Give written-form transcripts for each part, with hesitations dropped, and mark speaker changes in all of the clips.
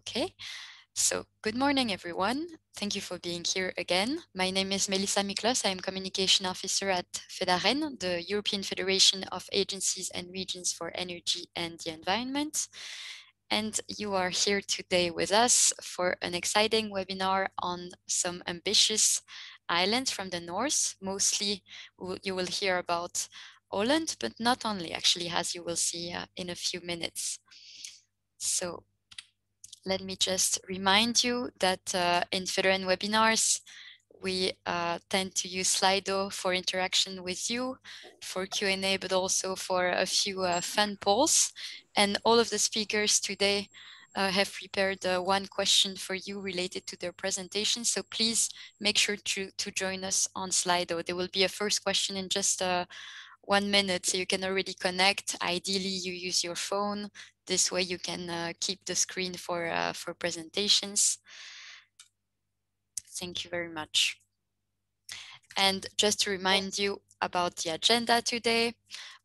Speaker 1: Okay, so good morning, everyone. Thank you for being here again. My name is Melissa Miklos. I am Communication Officer at FEDAREN, the European Federation of Agencies and Regions for Energy and the Environment. And you are here today with us for an exciting webinar on some ambitious islands from the north. Mostly you will hear about Åland, but not only, actually, as you will see in a few minutes. So let me just remind you that in FEDAREN webinars, we tend to use Slido for interaction with you, for Q&A, but also for a few fun polls. And all of the speakers today have prepared one question for you related to their presentation. So please make sure to join us on Slido. There will be a first question in just 1 minute, so you can already connect. Ideally, you use your phone. This way you can keep the screen for presentations. Thank you very much. And just to remind you about the agenda today,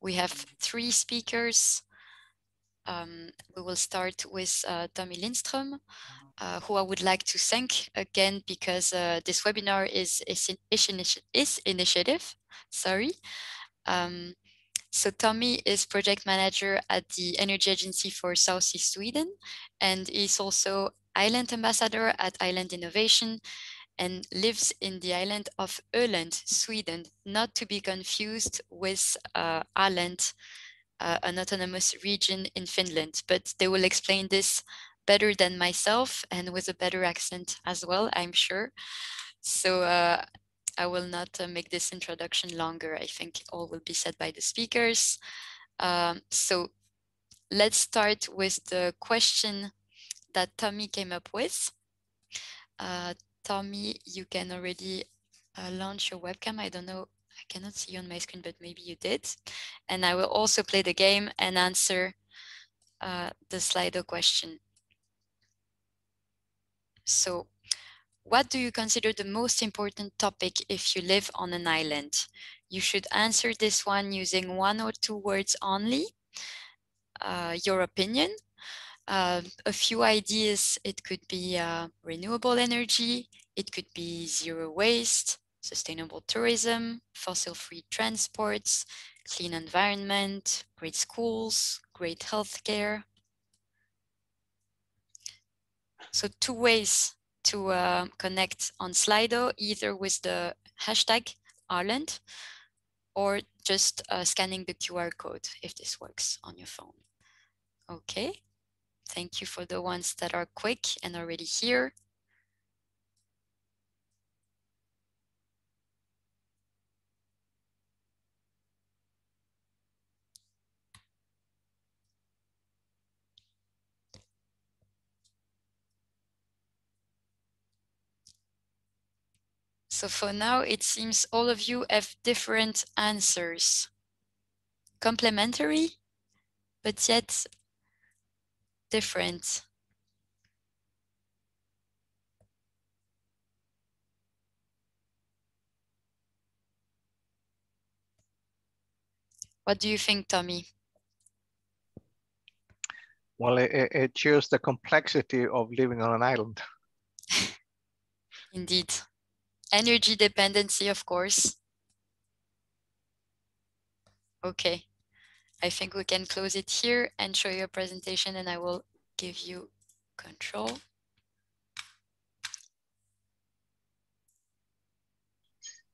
Speaker 1: we have 3 speakers. We will start with Tommy Lindström, who I would like to thank again because this webinar is initiative. Sorry. So Tommy is project manager at the Energy Agency for Southeast Sweden, and is also island ambassador at Island Innovation, and lives in the island of Åland, Sweden, not to be confused with Åland, an autonomous region in Finland. But they will explain this better than myself and with a better accent as well, I'm sure. So I will not make this introduction longer. I think all will be said by the speakers. So let's start with the question that Tommy came up with. Tommy, you can already launch your webcam. I don't know, I cannot see you on my screen, but maybe you did. And I will also play the game and answer the Slido question. So, what do you consider the most important topic if you live on an island? You should answer this one using 1 or 2 words only. Your opinion. A few ideas, it could be renewable energy, it could be zero waste, sustainable tourism, fossil-free transports, clean environment, great schools, great healthcare. So 2 ways to connect on Slido, either with the hashtag Åland or just scanning the QR code if this works on your phone. Okay. Thank you for the ones that are quick and already here. So for now, it seems all of you have different answers. Complementary, but yet different. What do you think, Tommy?
Speaker 2: Well, it shows the complexity of living on an island.
Speaker 1: Indeed. Energy dependency, of course. Okay. I think we can close it here and show you a presentation, and I will give you control.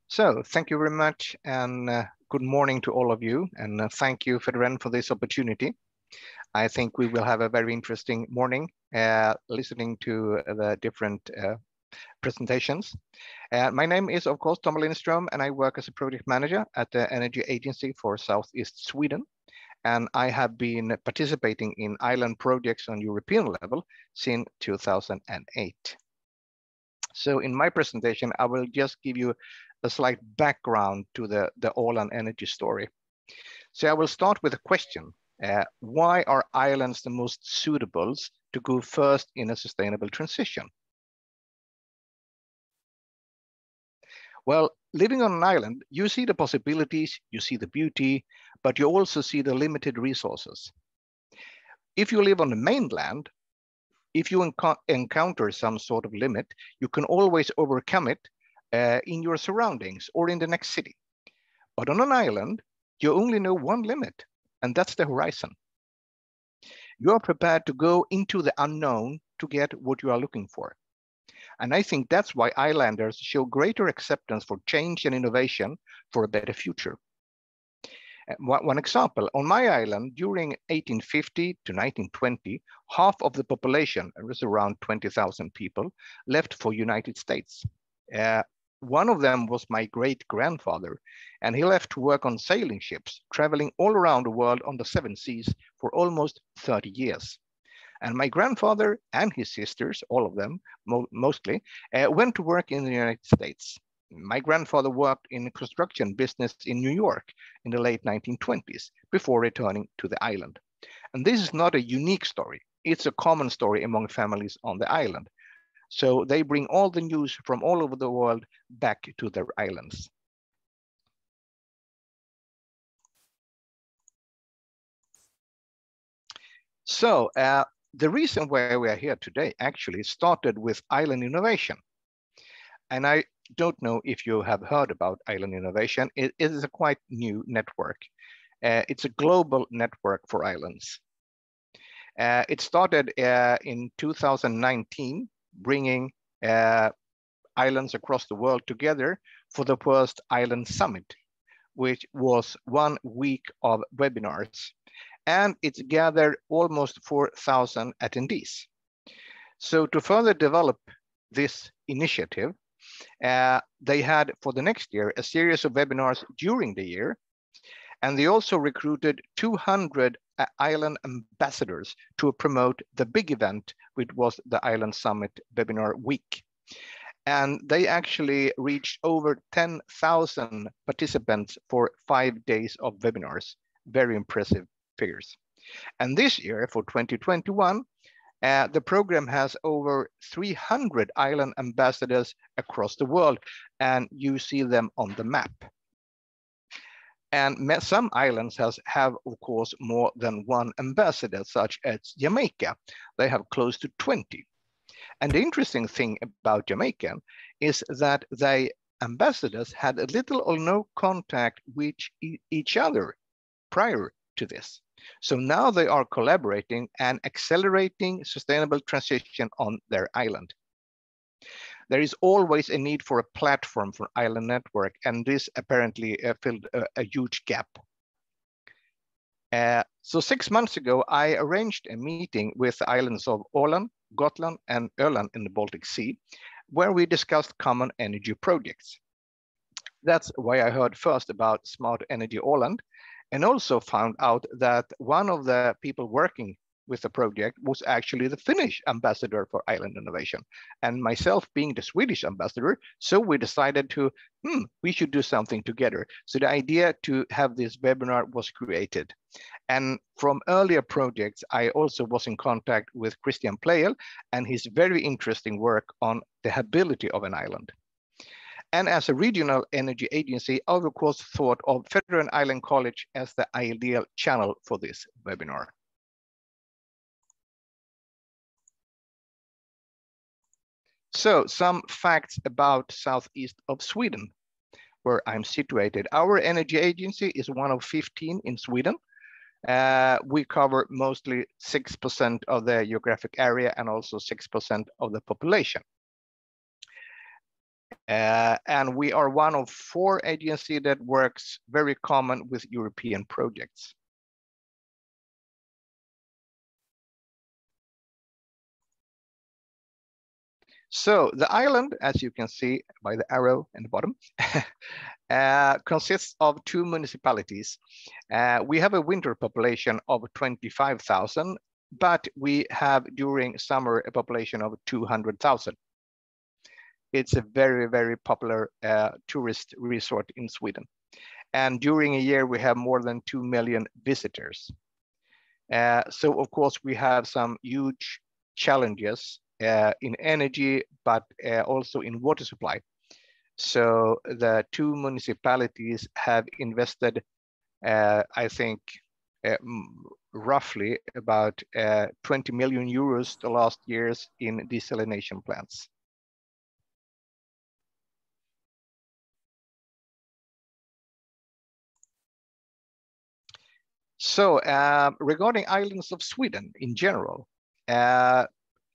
Speaker 2: So thank you very much, and good morning to all of you, and thank you, FEDAREN, for this opportunity. I think we will have a very interesting morning listening to the different presentations. My name is, of course, Tommy Lindström, and I work as a project manager at the Energy Agency for Southeast Sweden. And I have been participating in island projects on European level since 2008. So in my presentation, I will just give you a slight background to the Åland energy story. So I will start with a question. Why are islands the most suitable to go first in a sustainable transition? Well, living on an island, you see the possibilities, you see the beauty, but you also see the limited resources. If you live on the mainland, if you encounter some sort of limit, you can always overcome it in your surroundings or in the next city. But on an island, you only know one limit, and that's the horizon. You are prepared to go into the unknown to get what you are looking for. And I think that's why islanders show greater acceptance for change and innovation for a better future. One example, on my island, during 1850 to 1920, half of the population, it was around 20,000 people, left for United States. One of them was my great-grandfather, and he left to work on sailing ships, traveling all around the world on the 7 seas for almost 30 years. And my grandfather and his sisters, all of them, mostly, went to work in the United States. My grandfather worked in the construction business in New York in the late 1920s before returning to the island. And this is not a unique story. It's a common story among families on the island. So they bring all the news from all over the world back to their islands. So the reason why we are here today actually started with Island Innovation. And I don't know if you have heard about Island Innovation. It is a quite new network. It's a global network for islands. It started in 2019, bringing islands across the world together for the first Island Summit, which was 1 week of webinars. And it's gathered almost 4,000 attendees. So to further develop this initiative, they had for the next year a series of webinars during the year, and they also recruited 200 island ambassadors to promote the big event, which was the Island Summit Webinar Week. And they actually reached over 10,000 participants for 5 days of webinars. Very impressive figures. And this year, for 2021, the program has over 300 island ambassadors across the world, and you see them on the map. And some islands have, of course, more than one ambassador, such as Jamaica. They have close to 20. And the interesting thing about Jamaica is that the ambassadors had little or no contact with each other prior to this. So now they are collaborating and accelerating sustainable transition on their island. There is always a need for a platform for island network, and this apparently filled a huge gap. So 6 months ago, I arranged a meeting with the islands of Åland, Gotland, and Åland in the Baltic Sea, where we discussed common energy projects. That's why I heard first about Smart Energy Åland, and also found out that one of the people working with the project was actually the Finnish ambassador for Island Innovation, and myself being the Swedish ambassador. So we decided we should do something together. So the idea to have this webinar was created. And from earlier projects, I also was in contact with Playel and his very interesting work on the habitability of an island. And as a regional energy agency, I of course thought of Federal Island College as the ideal channel for this webinar. So some facts about southeast of Sweden, where I'm situated. Our energy agency is one of 15 in Sweden. We cover mostly 6% of the geographic area and also 6% of the population. And we are one of 4 agencies that works very common with European projects. So the island, as you can see by the arrow in the bottom, consists of 2 municipalities. We have a winter population of 25,000, but we have during summer a population of 200,000. It's a very, very popular tourist resort in Sweden. And during a year, we have more than 2 million visitors. So of course, we have some huge challenges in energy, but also in water supply. So the 2 municipalities have invested, I think, roughly about 20 million euros the last years in desalination plants. So regarding islands of Sweden in general,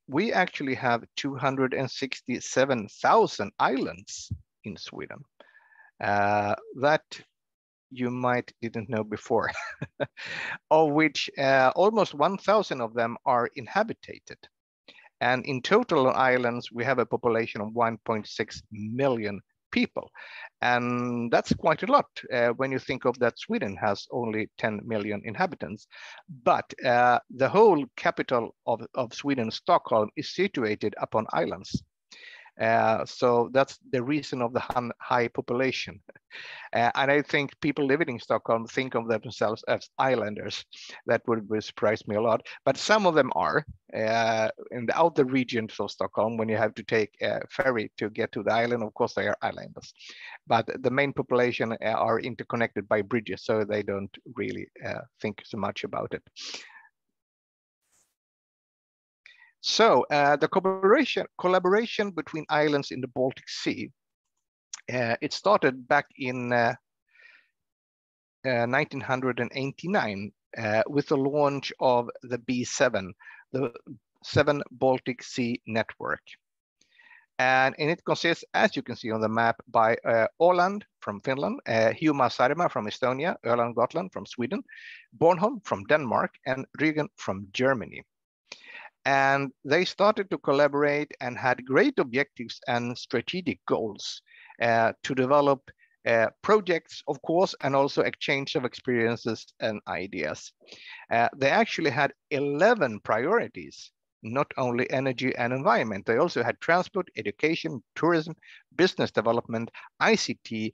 Speaker 2: we actually have 267,000 islands in Sweden. That you might didn't know before, of which almost 1,000 of them are inhabited. And in total on islands, we have a population of 1.6 million people. And that's quite a lot when you think of that Sweden has only 10 million inhabitants. But the whole capital of Sweden, Stockholm, is situated upon islands. So that's the reason of the high population. And I think people living in Stockholm think of themselves as islanders. That would surprise me a lot. But some of them are in the outer regions of Stockholm. When you have to take a ferry to get to the island, of course they are islanders. But the main population are interconnected by bridges, so they don't really think so much about it. So the collaboration between islands in the Baltic Sea, it started back in 1989 with the launch of the B7, the 7 Baltic Sea Network. And it consists, as you can see on the map, by Åland from Finland, Hiiumaa from Estonia, Åland Gotland from Sweden, Bornholm from Denmark, and Rügen from Germany. And they started to collaborate and had great objectives and strategic goals to develop projects, of course, and also exchange of experiences and ideas. They actually had 11 priorities, not only energy and environment. They also had transport, education, tourism, business development, ICT,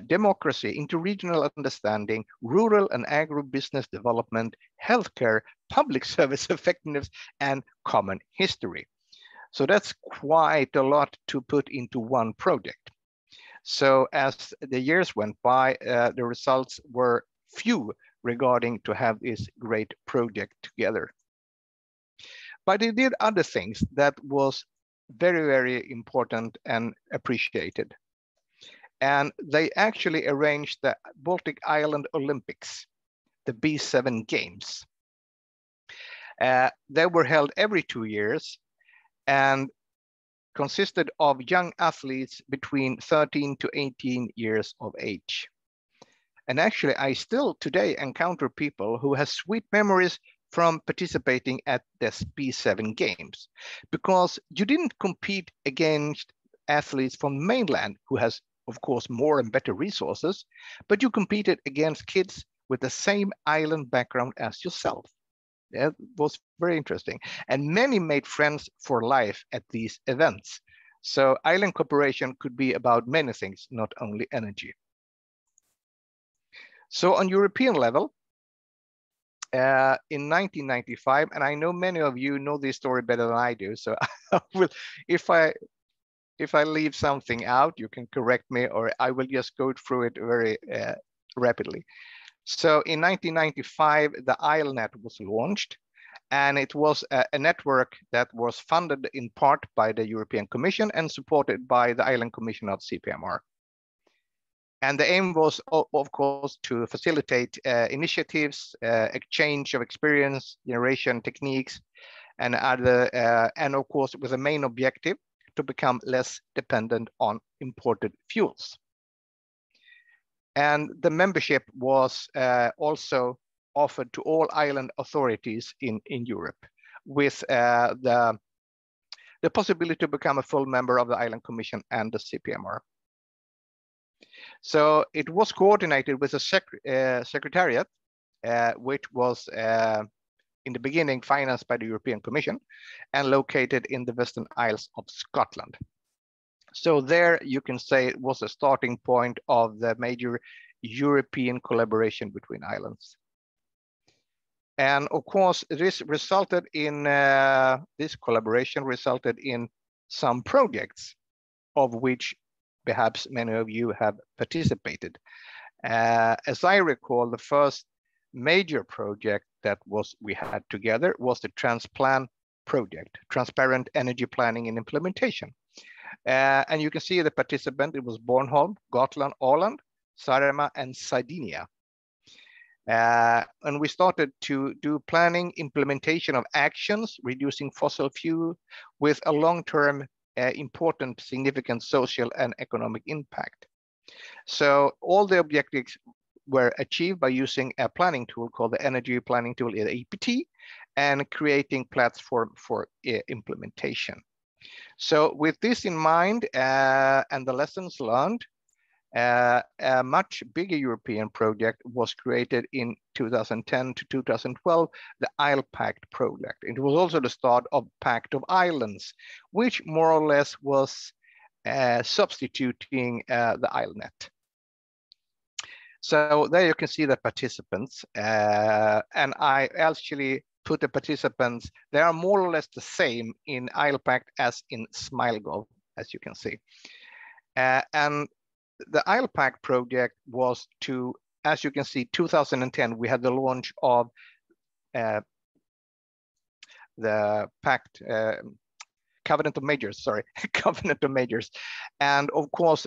Speaker 2: democracy, interregional understanding, rural and agro-business development, healthcare, public service effectiveness, and common history. So that's quite a lot to put into one project. So as the years went by, the results were few regarding to have this great project together. But they did other things that was very, very important and appreciated. And they actually arranged the Baltic Island Olympics, the B7 Games. They were held every 2 years and consisted of young athletes between 13 to 18 years of age. And actually, I still today encounter people who have sweet memories from participating at this B7 Games, because you didn't compete against athletes from mainland who has, of course, more and better resources, but you competed against kids with the same island background as yourself. That was very interesting. And many made friends for life at these events. So island cooperation could be about many things, not only energy. So on European level, in 1995, and I know many of you know this story better than I do, so I will, if I leave something out, you can correct me, or I will just go through it very rapidly. So in 1995, the IsleNet was launched, and it was a network that was funded in part by the European Commission and supported by the Island Commission of CPMR. And the aim was, of course, to facilitate initiatives, exchange of experience, generation techniques, and other, and of course, with the main objective to become less dependent on imported fuels. And the membership was also offered to all island authorities in Europe, with the possibility to become a full member of the Island Commission and the CPMR. So it was coordinated with a secretariat, which was in the beginning financed by the European Commission and located in the Western Isles of Scotland. So there you can say it was a starting point of the major European collaboration between islands. And of course, this resulted in, this collaboration resulted in some projects, of which perhaps many of you have participated. As I recall, the first major project that we had together was the Transplan project, Transparent Energy Planning and Implementation. And you can see the participant, it was Bornholm, Gotland, Åland, Saaremaa, and Sardinia. And we started to do planning, implementation of actions, reducing fossil fuel with a long-term important, significant social and economic impact. So all the objectives were achieved by using a planning tool called the Energy Planning Tool, APT, and creating platform for implementation. So with this in mind and the lessons learned, a much bigger European project was created in 2010 to 2012, the Isle Pact project. It was also the start of Pact of Islands, which more or less was substituting the IsleNet. So there you can see the participants, and I actually put the participants, they are more or less the same in Isle Pact as in SmileGov, as you can see. And the Isle Pact project was to, as you can see, 2010, we had the launch of the Pact, Covenant of Majors, sorry, Covenant of Majors. And of course,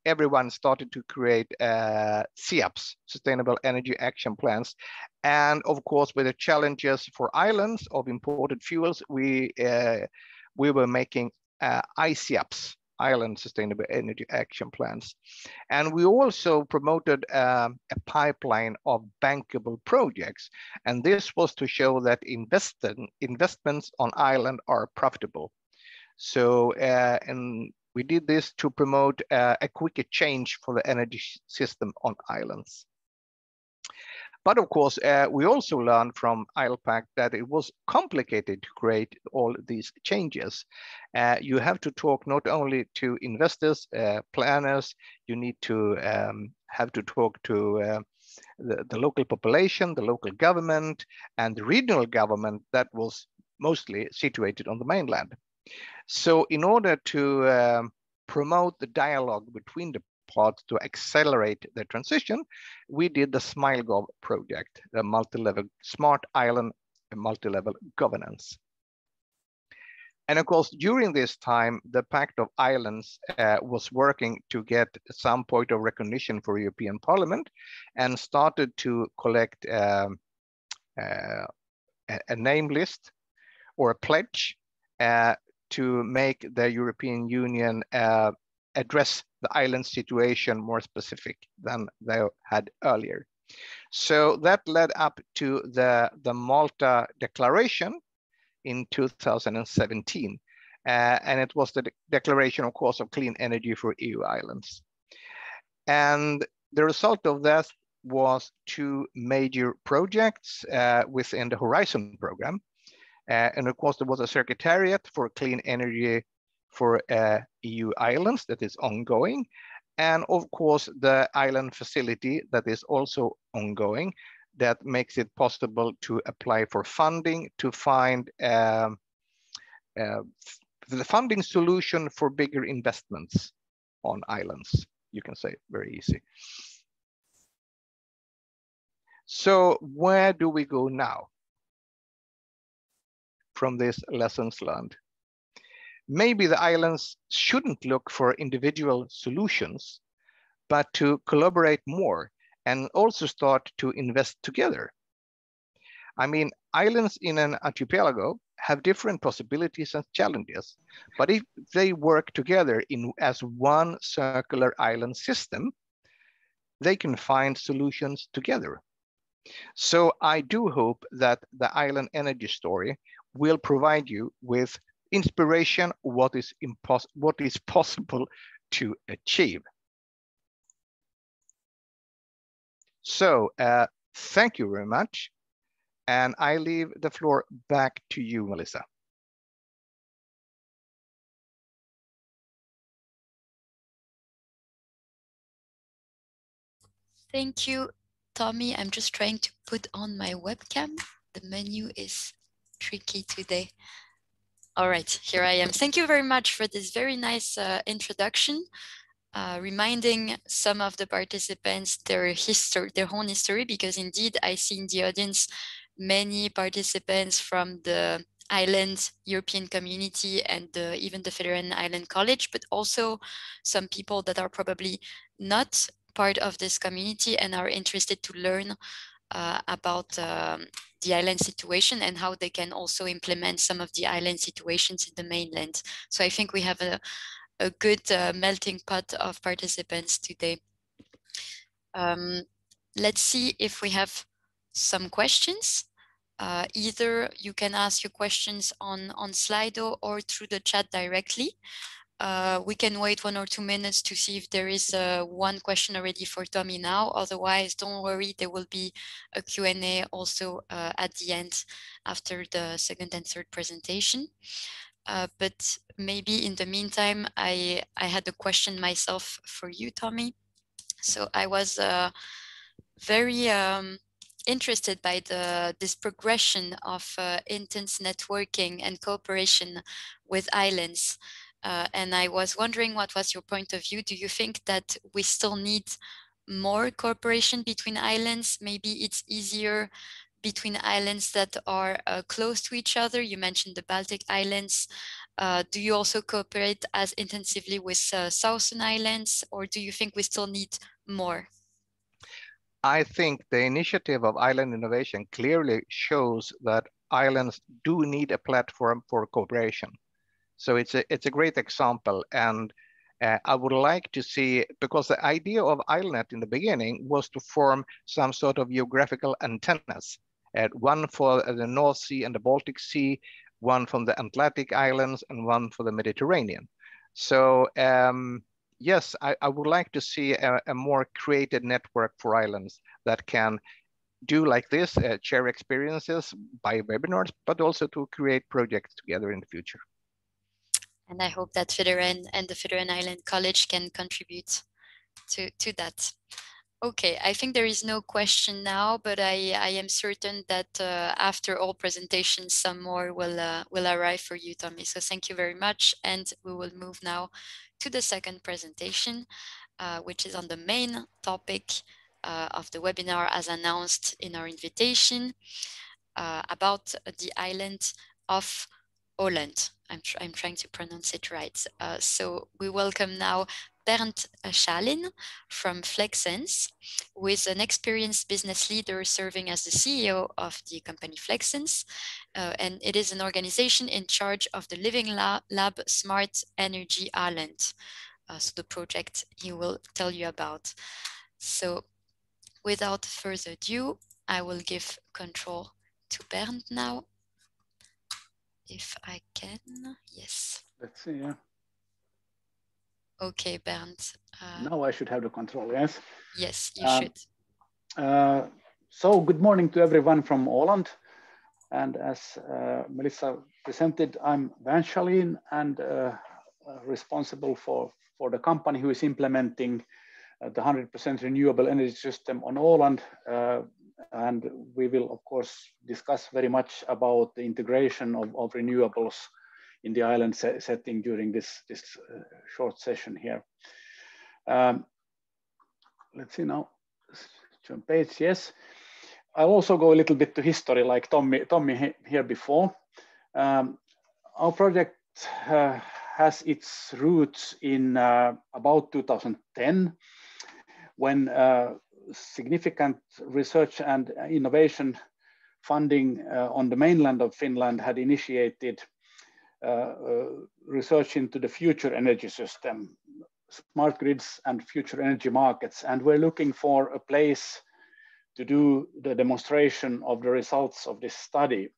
Speaker 2: everyone started to create SEAPs, Sustainable Energy Action Plans. And of course, with the challenges for islands of imported fuels, we were making ICAPs, Island Sustainable Energy Action Plans. And we also promoted a pipeline of bankable projects. And this was to show that investments on island are profitable. So, and we did this to promote a quicker change for the energy system on islands. But of course, we also learned from Isle Pact that it was complicated to create all these changes. You have to talk not only to investors, planners, you need to have to talk to the local population, the local government, and the regional government that was mostly situated on the mainland. So in order to promote the dialogue between the parts to accelerate the transition, we did the SmileGov project, the multi-level smart island multi-level governance. And of course, during this time, the Pact of Islands was working to get some point of recognition for European Parliament and started to collect a name list or a pledge to make the European Union address the island situation more specific than they had earlier. So that led up to the Malta Declaration in 2017. And it was the declaration, of course, of clean energy for EU islands. And the result of that was two major projects within the Horizon program. And of course, there was a secretariat for clean energy for EU islands that is ongoing. And of course, the island facility that is also ongoing that makes it possible to apply for funding to find the funding solution for bigger investments on islands. You can say very easy. So where do we go now from this lessons learned? Maybe the islands shouldn't look for individual solutions, but to collaborate more and also start to invest together. I mean, islands in an archipelago have different possibilities and challenges, but if they work together as one circular island system, they can find solutions together. So I do hope that the island energy story will provide you with inspiration, what is possible to achieve. So thank you very much. And I leave the floor back to you, Melissa.
Speaker 1: Thank you, Tommy. I'm just trying to put on my webcam. The menu is tricky today. All right, here I am. Thank you very much for this very nice introduction. reminding some of the participants their own history, because indeed I see in the audience many participants from the island European community and even the Federal Island College, but also some people that are probably not part of this community and are interested to learn about the island situation and how they can also implement some of the island situations in the mainland. So I think we have a good melting pot of participants today. Let's see if we have some questions. Either you can ask your questions on Slido or through the chat directly. We can wait 1 or 2 minutes to see if there is one question already for Tommy now. Otherwise, don't worry, there will be a Q&A also at the end after the second and third presentation. But maybe in the meantime, I had a question myself for you, Tommy. So I was very interested by this progression of intense networking and cooperation with islands. And I was wondering, what was your point of view? Do you think that we still need more cooperation between islands? Maybe it's easier between islands that are close to each other. You mentioned the Baltic Islands. Do you also cooperate as intensively with Southern Islands, or do you think we still need more?
Speaker 2: I think the initiative of Island Innovation clearly shows that islands do need a platform for cooperation. So it's a great example, and I would like to see, because the idea of IsleNet in the beginning was to form some sort of geographical antennas, one for the North Sea and the Baltic Sea, one from the Atlantic Islands, and one for the Mediterranean. So yes, I would like to see a more created network for islands that can do like this, share experiences by webinars, but also to create projects together in the future.
Speaker 1: And I hope that Federal and the Federal Island College can contribute to that. Okay, I think there is no question now, but I am certain that after all presentations, some more will arrive for you, Tommy. So thank you very much. And we will move now to the second presentation, which is on the main topic of the webinar as announced in our invitation about the island of Åland. I'm trying to pronounce it right. So we welcome now Bernd Schalin from Flexsense, who is an experienced business leader serving as the CEO of the company Flexsense. And it is an organization in charge of the Living Lab Smart Energy Island. So the project he will tell you about. So without further ado, I will give control to Bernd now. If I can, yes.
Speaker 3: Let's see, yeah.
Speaker 1: Okay, Bernd.
Speaker 3: Now I should have the control, yes?
Speaker 1: Yes, you should.
Speaker 3: So good morning to everyone from Åland. And as Melissa presented, I'm Bernd Schalin and responsible for the company who is implementing the 100% renewable energy system on Åland. And we will, of course, discuss very much about the integration of renewables in the island setting during this short session here. Let's see now, jump page, yes. I'll also go a little bit to history like Tommy here before. Our project has its roots in about 2010, when significant research and innovation funding on the mainland of Finland had initiated research into the future energy system, smart grids and future energy markets. And we're looking for a place to do the demonstration of the results of this study.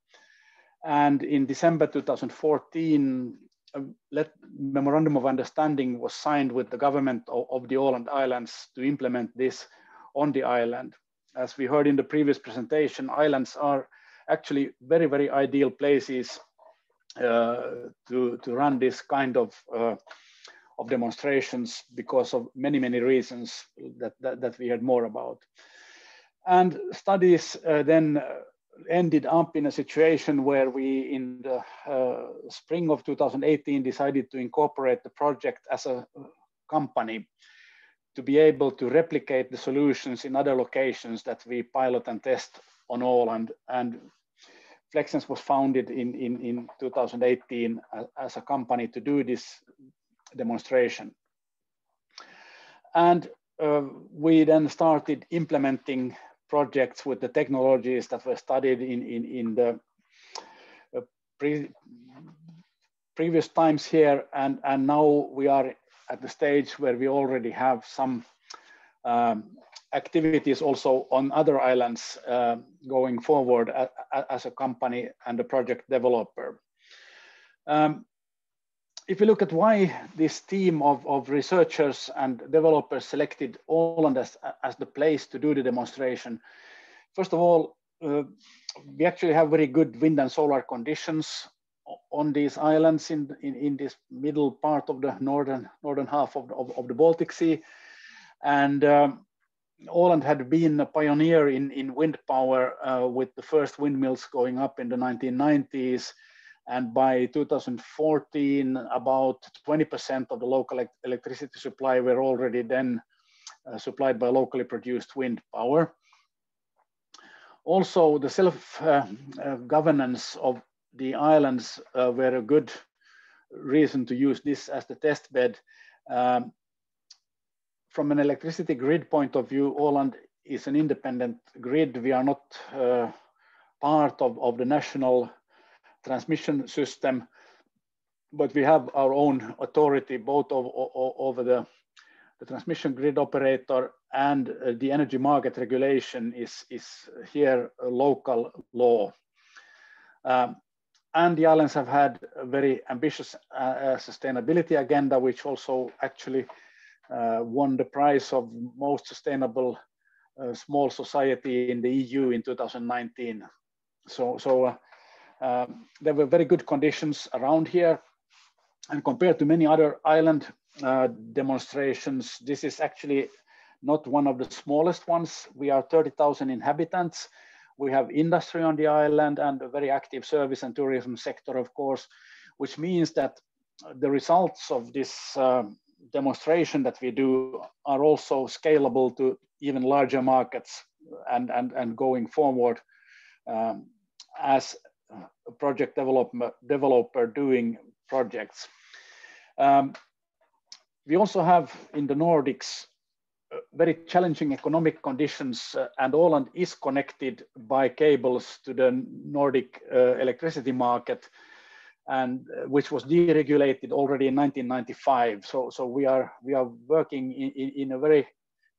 Speaker 3: And in December 2014, a memorandum of understanding was signed with the government of the Åland Islands to implement this on the island. As we heard in the previous presentation, islands are actually very, very ideal places to run this kind of demonstrations because of many, many reasons that we heard more about. And studies then ended up in a situation where we, in the spring of 2018, decided to incorporate the project as a company to be able to replicate the solutions in other locations that we pilot and test on Åland. And Flexens was founded in 2018 as a company to do this demonstration. And we then started implementing projects with the technologies that were studied in the previous times here, and now we are at the stage where we already have some activities also on other islands going forward as a company and a project developer. If you look at why this team of researchers and developers selected Åland as the place to do the demonstration, first of all, we actually have very good wind and solar conditions on these islands in this middle part of the northern half of the Baltic Sea. And Åland had been a pioneer in wind power with the first windmills going up in the 1990s. And by 2014, about 20% of the local electricity supply were already then supplied by locally produced wind power. Also, the self-governance of the islands were a good reason to use this as the test bed. From an electricity grid point of view, Åland is an independent grid. We are not part of the national transmission system, but we have our own authority both over the transmission grid operator, and the energy market regulation is here a local law. And the islands have had a very ambitious sustainability agenda, which also actually won the prize of most sustainable small society in the EU in 2019. So there were very good conditions around here. And compared to many other island demonstrations, this is actually not one of the smallest ones. We are 30,000 inhabitants. We have industry on the island and a very active service and tourism sector, of course, which means that the results of this demonstration that we do are also scalable to even larger markets and going forward as a project developer doing projects. We also have in the Nordics very challenging economic conditions, and Åland is connected by cables to the Nordic electricity market, and which was deregulated already in 1995. So we are working in a very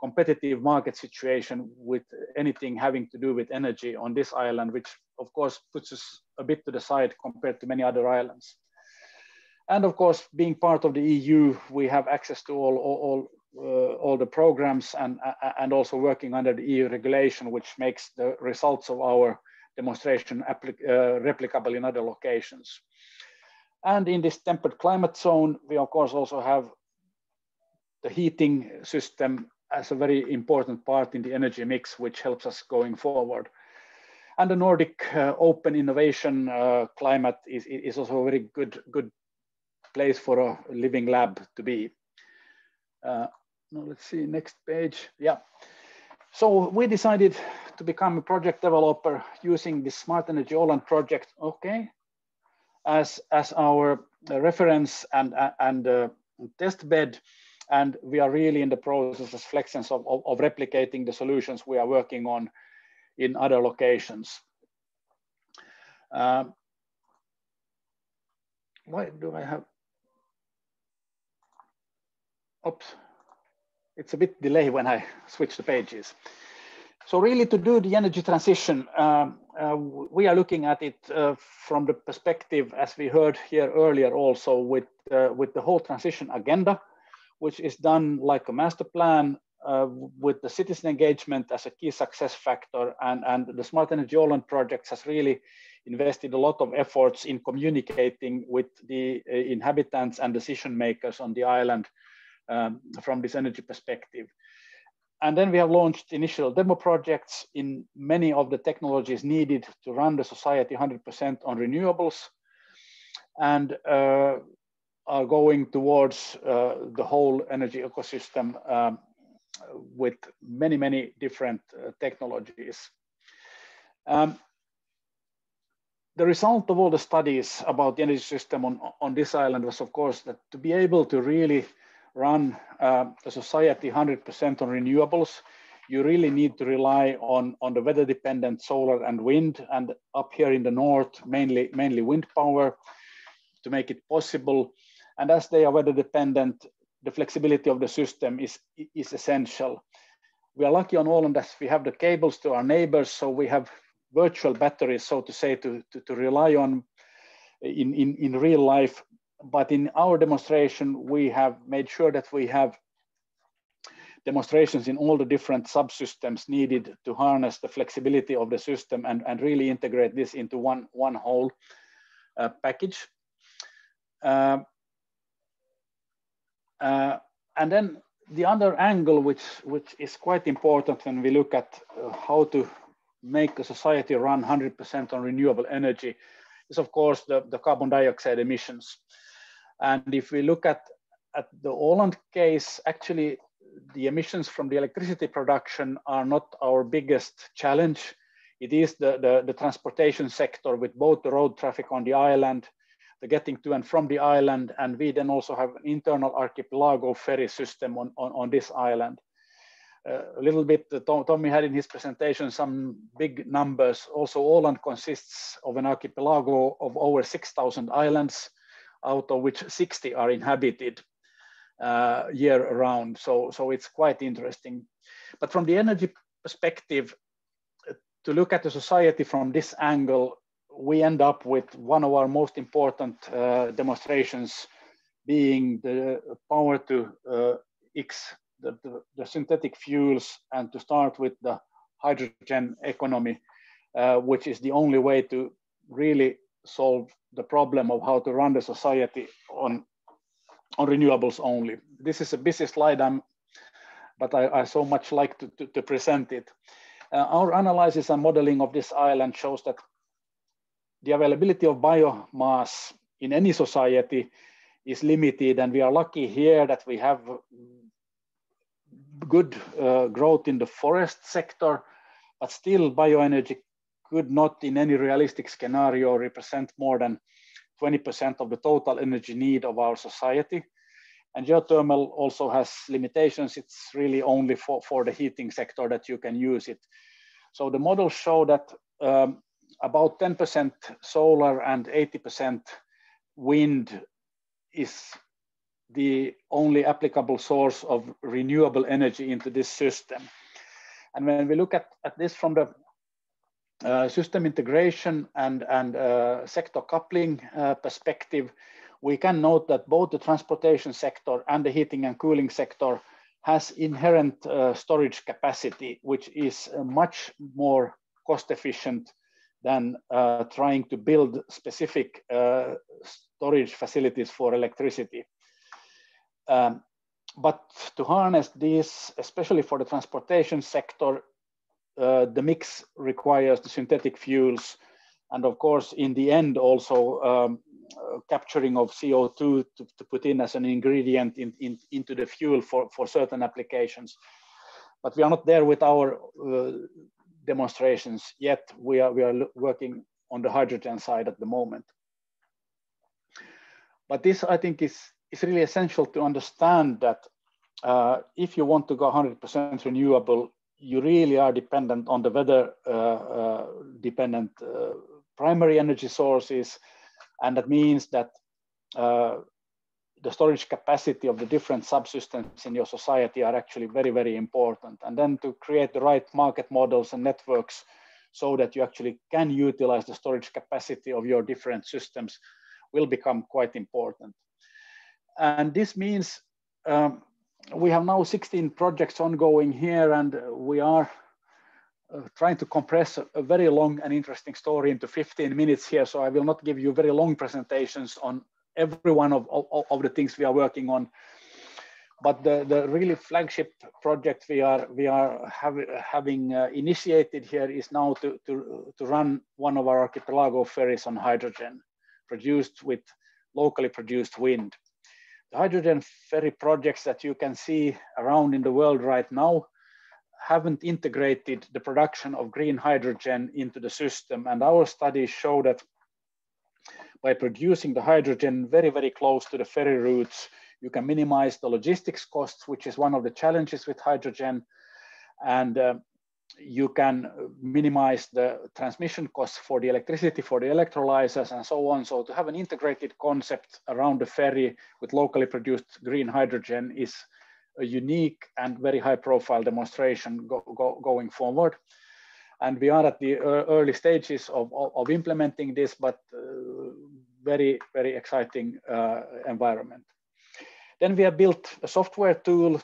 Speaker 3: competitive market situation with anything having to do with energy on this island, which of course puts us a bit to the side compared to many other islands. And of course, being part of the EU, we have access to all the programs and also working under the EU regulation, which makes the results of our demonstration replicable in other locations. And in this temperate climate zone, we of course also have the heating system as a very important part in the energy mix, which helps us going forward. And the Nordic open innovation climate is also a very good place for a living lab to be. Now let's see, next page. Yeah. So we decided to become a project developer using the Smart Energy Åland project, okay, as our reference and test bed. And we are really in the process as Flexens of replicating the solutions we are working on in other locations. Why do I have, oops, it's a bit delay when I switch the pages. So really to do the energy transition, we are looking at it from the perspective, as we heard here earlier also, with the whole transition agenda, which is done like a master plan with the citizen engagement as a key success factor. And the Smart Energy Åland project has really invested a lot of efforts in communicating with the inhabitants and decision makers on the island from this energy perspective. And then we have launched initial demo projects in many of the technologies needed to run the society 100% on renewables. And are going towards the whole energy ecosystem with many different technologies. The result of all the studies about the energy system on this island was, of course, that to be able to really run a society 100% on renewables, you really need to rely on the weather-dependent solar and wind, and up here in the north, mainly wind power, to make it possible. And as they are weather-dependent, the flexibility of the system is essential. We are lucky on Åland as we have the cables to our neighbors, so we have virtual batteries, so to say, to rely on in real life. But in our demonstration, we have made sure that we have demonstrations in all the different subsystems needed to harness the flexibility of the system and really integrate this into one whole package. And then the other angle, which is quite important when we look at how to make a society run 100% on renewable energy, is of course the carbon dioxide emissions. And if we look at the Åland case, actually the emissions from the electricity production are not our biggest challenge. It is the transportation sector, with both the road traffic on the island, the getting to and from the island, and we then also have an internal archipelago ferry system on this island. A little bit, Tommy had in his presentation some big numbers. Also, Åland consists of an archipelago of over 6,000 islands, out of which 60 are inhabited year round. So it's quite interesting. But from the energy perspective, to look at the society from this angle, we end up with one of our most important demonstrations being the power to the synthetic fuels, and to start with the hydrogen economy, which is the only way to really solve the problem of how to run the society on renewables only. This is a busy slide, but I so much like to present it. Our analysis and modeling of this island shows that the availability of biomass in any society is limited, and we are lucky here that we have good growth in the forest sector, but still bioenergy could not in any realistic scenario represent more than 20% of the total energy need of our society. And geothermal also has limitations. It's really only for the heating sector that you can use it. So the models show that about 10% solar and 80% wind is the only applicable source of renewable energy into this system. And when we look at this from the system integration and sector coupling perspective, we can note that both the transportation sector and the heating and cooling sector has inherent storage capacity, which is much more cost efficient than trying to build specific storage facilities for electricity. But to harness these, especially for the transportation sector, the mix requires the synthetic fuels, and of course, in the end, also capturing of CO2 to put in as an ingredient into the fuel for certain applications. But we are not there with our demonstrations yet. We are working on the hydrogen side at the moment. But this, I think, is really essential to understand that if you want to go 100% renewable, you really are dependent on the weather dependent primary energy sources. And that means that the storage capacity of the different subsystems in your society are actually very important. And then to create the right market models and networks so that you actually can utilize the storage capacity of your different systems will become quite important. And this means we have now 16 projects ongoing here, and we are trying to compress a very long and interesting story into 15 minutes here. So I will not give you very long presentations on every one of the things we are working on. But the really flagship project we are having initiated here is now to run one of our archipelago ferries on hydrogen, produced with locally produced wind. The hydrogen ferry projects that you can see around in the world right now haven't integrated the production of green hydrogen into the system. And our studies show that by producing the hydrogen very, very close to the ferry routes, you can minimize the logistics costs, which is one of the challenges with hydrogen. And you can minimize the transmission costs for the electricity, for the electrolyzers, and so on. So to have an integrated concept around the ferry with locally produced green hydrogen is a unique and very high profile demonstration going forward. And we are at the early stages of implementing this, but very, very exciting environment. Then we have built a software tool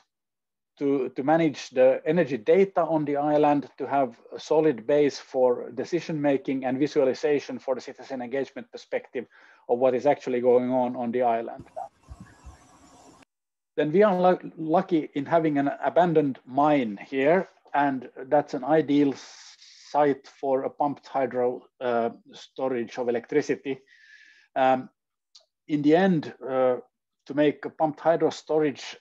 Speaker 3: to manage the energy data on the island, to have a solid base for decision making and visualization for the citizen engagement perspective of what is actually going on the island. Then we are lucky in having an abandoned mine here, and that's an ideal site for a pumped hydro storage of electricity. In the end, to make a pumped hydro storage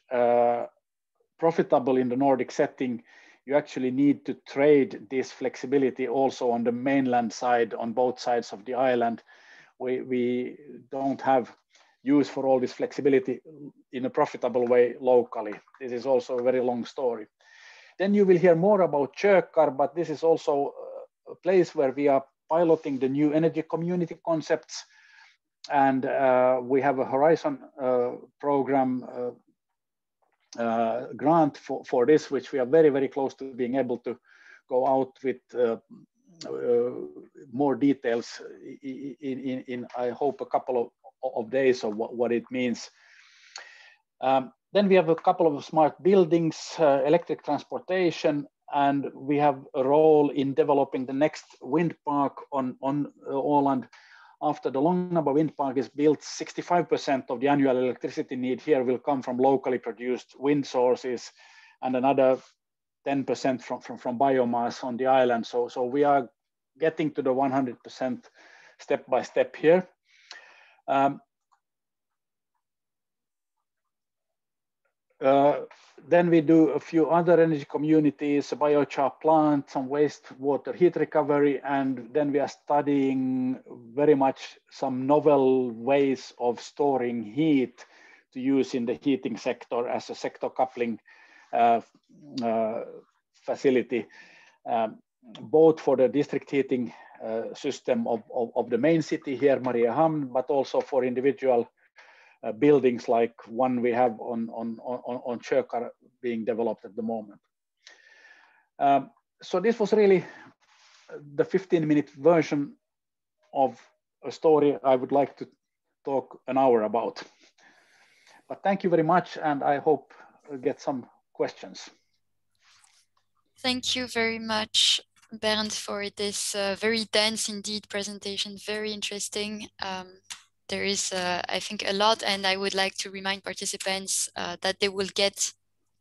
Speaker 3: profitable in the Nordic setting, you actually need to trade this flexibility also on the mainland side, on both sides of the island. We don't have use for all this flexibility in a profitable way locally. This is also a very long story. Then you will hear more about Kökar, but this is also a place where we are piloting the new energy community concepts. And we have a Horizon program grant for this, which we are very, very close to being able to go out with more details in I hope, a couple of days of what it means. Then we have a couple of smart buildings, electric transportation, and we have a role in developing the next wind park on Åland. After the Långnaba wind park is built, 65% of the annual electricity need here will come from locally produced wind sources, and another 10% from biomass on the island. So we are getting to the 100% step by step here. Then we do a few other energy communities, a biochar plant, some wastewater heat recovery, and then we are studying very much some novel ways of storing heat to use in the heating sector as a sector coupling facility, both for the district heating system of the main city here, Mariehamn, but also for individual buildings like one we have on Kökar being developed at the moment. So this was really the 15-minute version of a story I would like to talk an hour about. But thank you very much, and I hope I'll get some questions.
Speaker 1: Thank you very much, Bernd, for this very dense indeed presentation, very interesting. There is, I think, a lot, and I would like to remind participants that they will get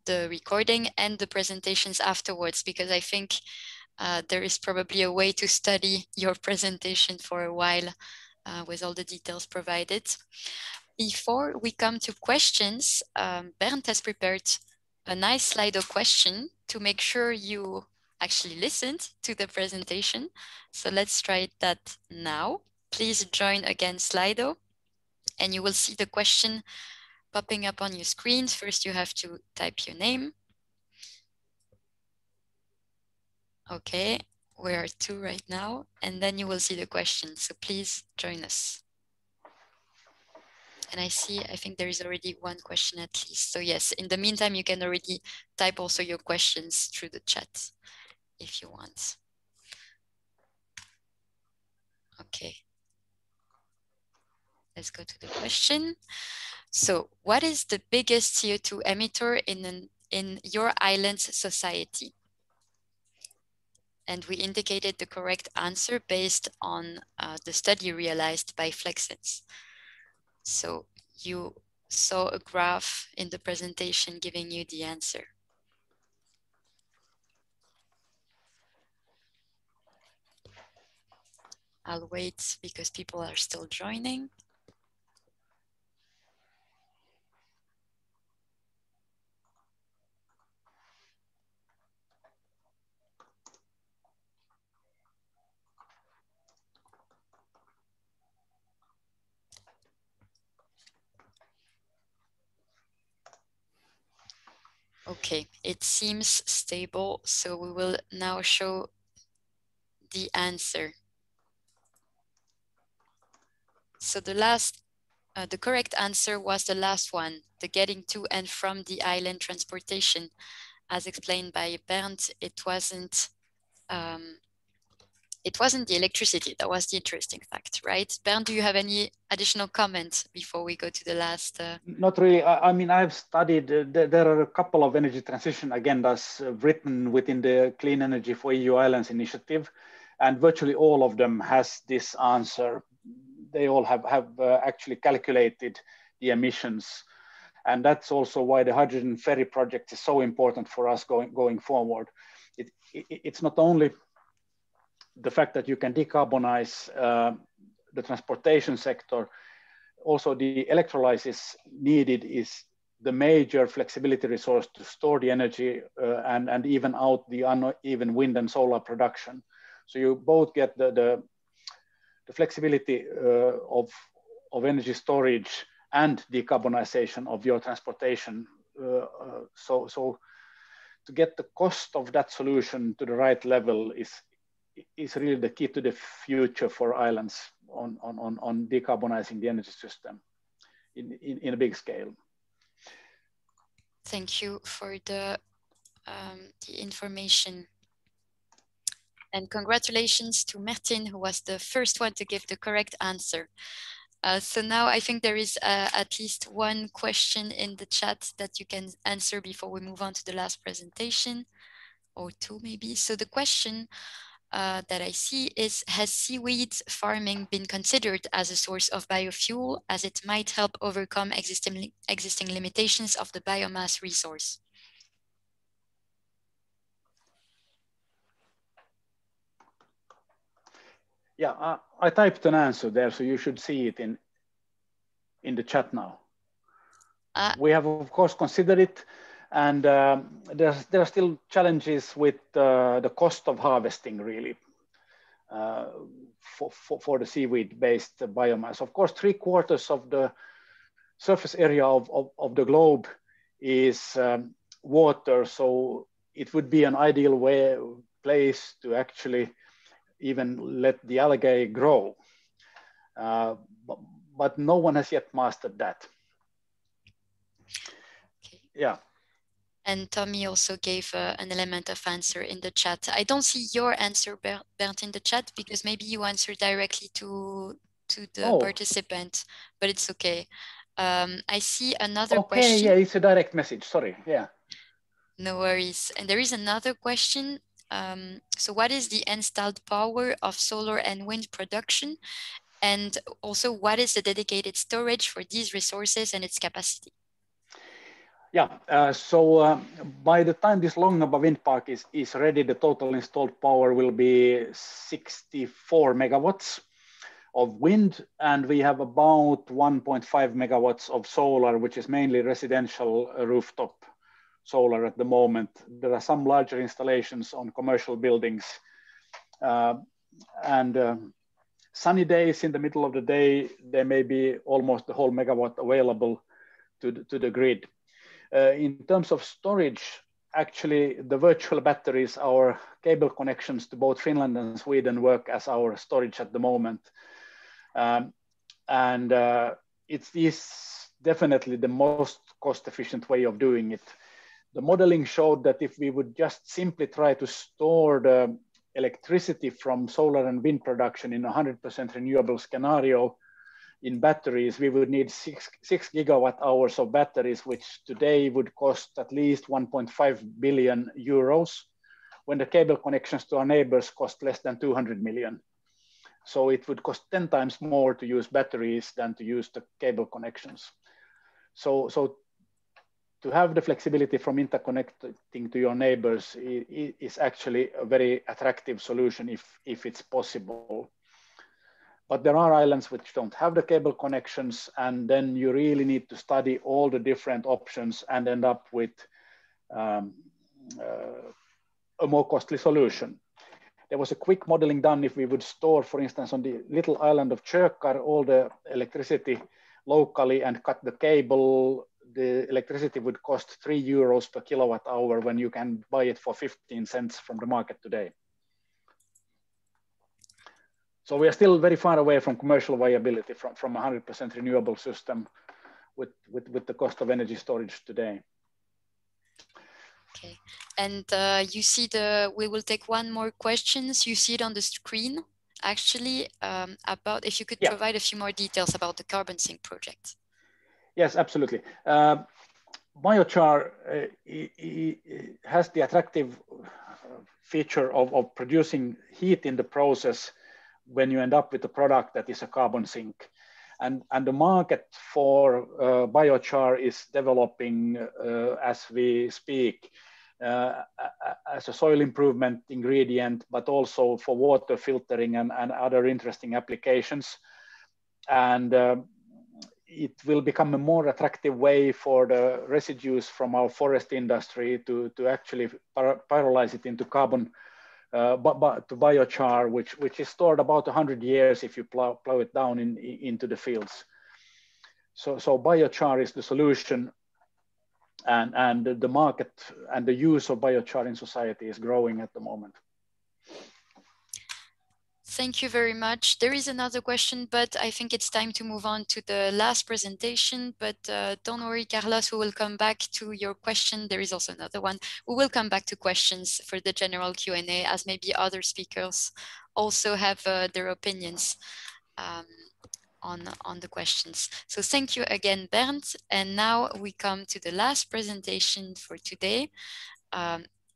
Speaker 1: the recording and the presentations afterwards, because I think there is probably a way to study your presentation for a while with all the details provided. Before we come to questions, Bernd has prepared a nice Slido question to make sure you actually listened to the presentation. So let's try that now. Please join again Slido, and you will see the question popping up on your screen. First, you have to type your name. Okay, we are 2 right now, and then you will see the question. So please join us. And I think there is already one question at least. So yes, in the meantime, you can already type also your questions through the chat if you want. Okay. Let's go to the question. So what is the biggest CO2 emitter in your island's society? And we indicated the correct answer based on the study realized by Flexens. So you saw a graph in the presentation giving you the answer. I'll wait because people are still joining. Okay, it seems stable, so we will now show the answer. So the correct answer was the last one, the getting to and from the island transportation. As explained by Bernd, it wasn't the electricity. That was the interesting fact, right? Bernd, do you have any additional comments before we go to the last?
Speaker 3: Not really. I mean, I've studied, there are a couple of energy transition agendas written within the Clean Energy for EU Islands initiative, and virtually all of them has this answer. They all have actually calculated the emissions. And that's also why the hydrogen ferry project is so important for us going forward. It's not only the fact that you can decarbonize the transportation sector, also the electrolysis needed is the major flexibility resource to store the energy and even out the uneven wind and solar production. So you both get the flexibility of energy storage and decarbonization of your transportation. So to get the cost of that solution to the right level is really the key to the future for islands on decarbonizing the energy system in a big scale.
Speaker 1: Thank you for the information. And congratulations to Martin, who was the first one to give the correct answer. So now I think there is at least one question in the chat that you can answer before we move on to the last presentation, or two maybe. So the question that I see is, has seaweed farming been considered as a source of biofuel, as it might help overcome existing limitations of the biomass resource?
Speaker 3: Yeah, I typed an answer there, so you should see it in the chat now. We have, of course, considered it, and there are still challenges with the cost of harvesting, really, for the seaweed-based biomass. Of course, 3/4 of the surface area of the globe is water, so it would be an ideal place to actually even let the algae grow. But no one has yet mastered that.
Speaker 1: Okay.
Speaker 3: Yeah.
Speaker 1: And Tommy also gave an element of answer in the chat. I don't see your answer, Bernd, in the chat, because maybe you answer directly to the participant, but it's okay. I see another question.
Speaker 3: Okay, yeah, it's a direct message, sorry, yeah.
Speaker 1: No worries. And there is another question. So what is the installed power of solar and wind production? And also, what is the dedicated storage for these resources and its capacity?
Speaker 3: Yeah, so by the time this Långnabba wind park is ready, the total installed power will be 64 megawatts of wind, and we have about 1.5 megawatts of solar, which is mainly residential rooftop solar at the moment. There are some larger installations on commercial buildings, and sunny days in the middle of the day, there may be almost the whole megawatt available to the grid. In terms of storage, actually the virtual batteries, our cable connections to both Finland and Sweden work as our storage at the moment. It is definitely the most cost-efficient way of doing it. The modeling showed that if we would just simply try to store the electricity from solar and wind production in a 100% renewable scenario in batteries, we would need 6 gigawatt hours of batteries, which today would cost at least 1.5 billion euros, when the cable connections to our neighbors cost less than 200 million. So it would cost 10 times more to use batteries than to use the cable connections. So to have the flexibility from interconnecting to your neighbors is actually a very attractive solution if it's possible. But there are islands which don't have the cable connections, and then you really need to study all the different options and end up with a more costly solution. There was a quick modeling done if we would store, for instance, on the little island of Tjökar, all the electricity locally and cut the cable. the electricity would cost €3 per kilowatt hour when you can buy it for 15 cents from the market today. So we are still very far away from commercial viability from 100% renewable system with the cost of energy storage today.
Speaker 1: Okay, and you see we will take one more questions. You see it on the screen, actually, about if you could provide a few more details about the carbon sink project.
Speaker 3: Yes, absolutely. Biochar has the attractive feature of producing heat in the process when you end up with a product that is a carbon sink. And the market for biochar is developing as we speak, as a soil improvement ingredient, but also for water filtering and other interesting applications. And it will become a more attractive way for the residues from our forest industry to actually pyrolyze it into carbon, to biochar, which is stored about 100 years if you plow it down into the fields. So biochar is the solution, and the market and the use of biochar in society is growing at the moment.
Speaker 1: Thank you very much. There is another question, but I think it's time to move on to the last presentation. But don't worry, Carlos, we will come back to your question. There is also another one. We will come back to questions for the general Q&A, as maybe other speakers also have their opinions on the questions. So thank you again, Bernd. And now we come to the last presentation for today.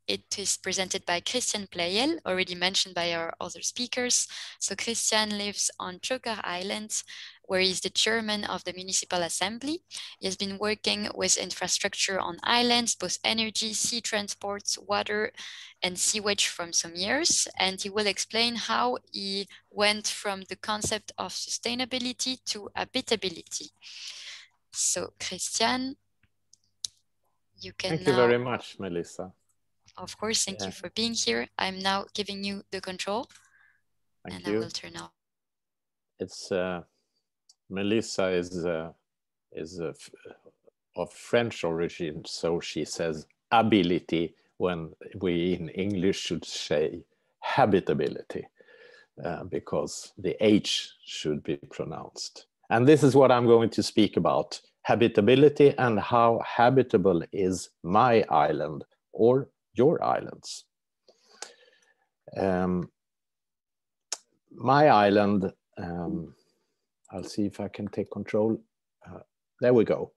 Speaker 1: It is presented by Christian Playel, already mentioned by our other speakers. So Christian lives on Choker Island, where he's the chairman of the Municipal Assembly. He has been working with infrastructure on islands, both energy, sea transports, water, and sewage from some years. And he will explain how he went from the concept of sustainability to habitability. So Christian, you can
Speaker 4: Thank you very much, Melissa.
Speaker 1: Of course, thank you for being here. I'm now giving you the control.
Speaker 4: Thank you.
Speaker 1: I will turn off.
Speaker 4: It's Melissa is of French origin, so she says ability when we in English should say habitability, because the H should be pronounced. And this is what I'm going to speak about: habitability and how habitable is my island or your islands. My island, I'll see if I can take control. There we go.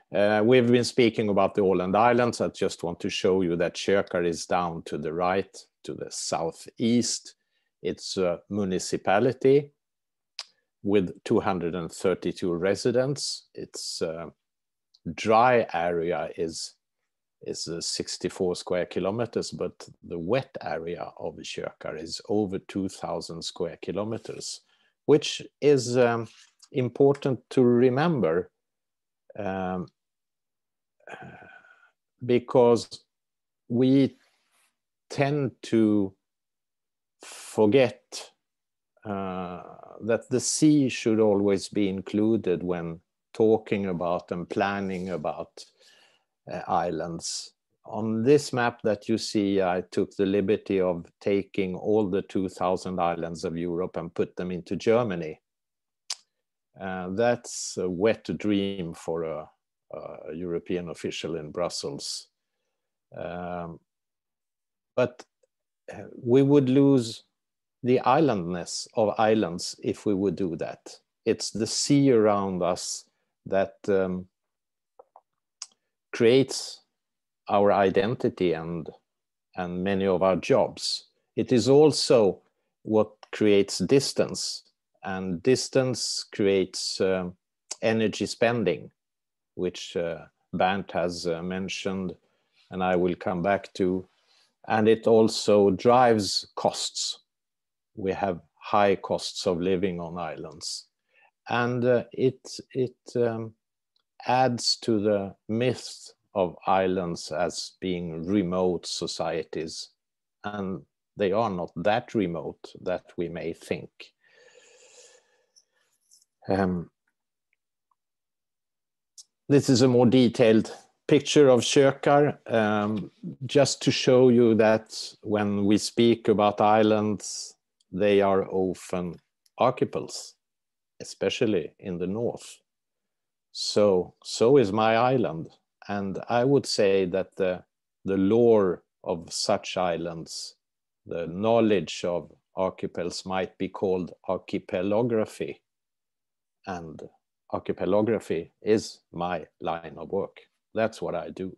Speaker 4: We've been speaking about the Åland Islands. I just want to show you that Choker is down to the right, to the southeast. It's a municipality with 232 residents. Its dry area is 64 square kilometers, but the wet area of Choker is over 2,000 square kilometers, which is important to remember because we tend to forget that the sea should always be included when talking about and planning about islands. On this map that you see, I took the liberty of taking all the 2,000 islands of Europe and put them into Germany. That's a wet dream for a European official in Brussels. But we would lose the islandness of islands if we would do that. It's the sea around us that creates our identity and many of our jobs. It is also what creates distance, and distance creates energy spending, which Bernd has mentioned, and I will come back to. And it also drives costs. We have high costs of living on islands. And it adds to the myth of islands as being remote societies, and they are not that remote that we may think. This is a more detailed picture of Kökar, just to show you that when we speak about islands, they are often archipels, especially in the north. So is my island. And I would say that the lore of such islands, the knowledge of archipels might be called archipelography. And archipelography is my line of work. That's what I do.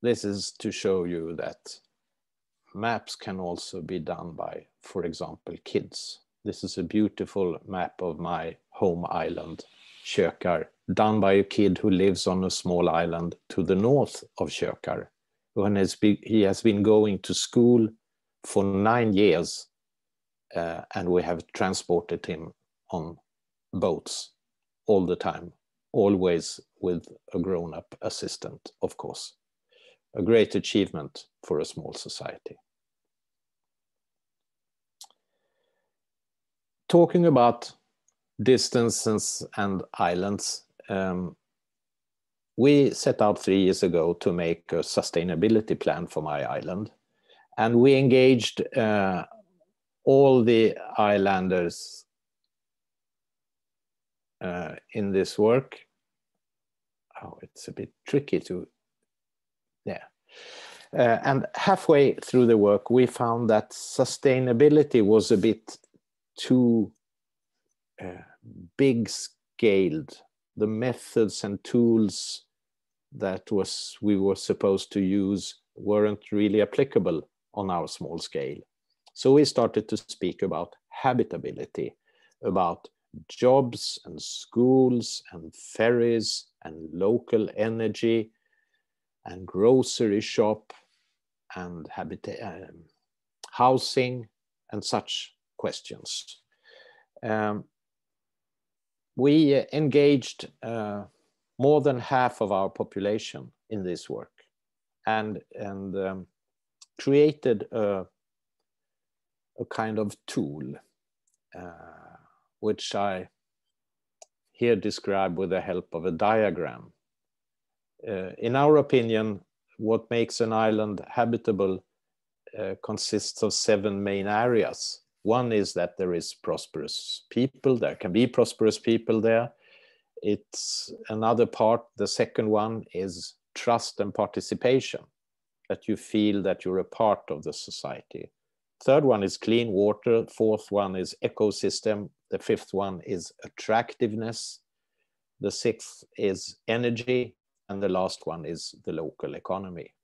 Speaker 4: This is to show you that maps can also be done by, for example, kids. This is a beautiful map of my home island, Kökar, done by a kid who lives on a small island to the north of Kökar. He has been going to school for 9 years, and we have transported him on boats all the time, always with a grown-up assistant, of course. A great achievement for a small society. Talking about distances and islands, we set out 3 years ago to make a sustainability plan for my island. And we engaged all the islanders in this work. Oh, it's a bit tricky to, yeah. And halfway through the work, we found that sustainability was a bit too big scaled. The methods and tools that we were supposed to use weren't really applicable on our small scale. So we started to speak about habitability, about jobs and schools and ferries and local energy and grocery shop and housing and such questions. We engaged more than half of our population in this work and created a kind of tool, which I here describe with the help of a diagram. In our opinion, what makes an island habitable consists of 7 main areas. One is that there is prosperous people, there can be prosperous people there. It's another part, the second one is trust and participation, that you feel that you're a part of the society. Third one is clean water, fourth one is ecosystem, the fifth one is attractiveness, the sixth is energy, and the last one is the local economy.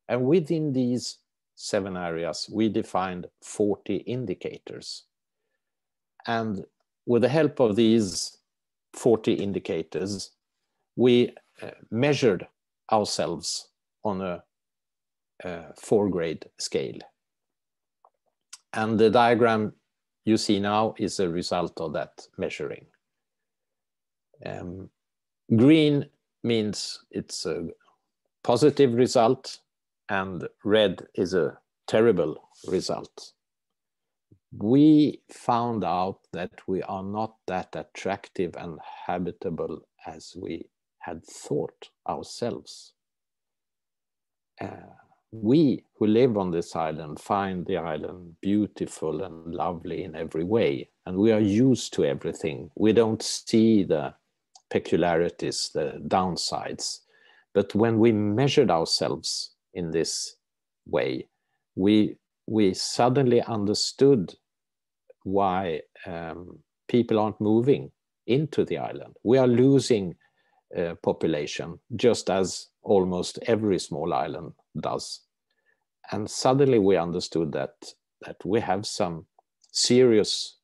Speaker 4: And within these 7 areas, we defined 40 indicators. And with the help of these 40 indicators, we measured ourselves on a 4-grade scale. And the diagram you see now is a result of that measuring. Green means it's a positive result, and red is a terrible result. We found out that we are not that attractive and habitable as we had thought ourselves. We who live on this island find the island beautiful and lovely in every way, and we are used to everything. We don't see the peculiarities, the downsides. But when we measured ourselves in this way, we suddenly understood why people aren't moving into the island. We are losing population, just as almost every small island does. And suddenly we understood that we have some serious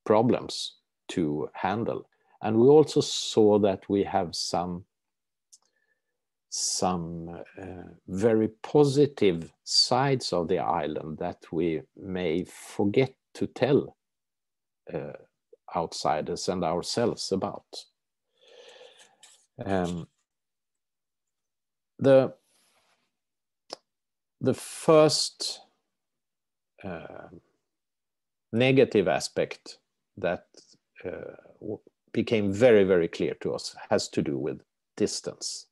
Speaker 4: problems to handle. And we also saw that we have some very positive sides of the island that we may forget to tell outsiders and ourselves about. The first negative aspect that became very, very clear to us has to do with distance.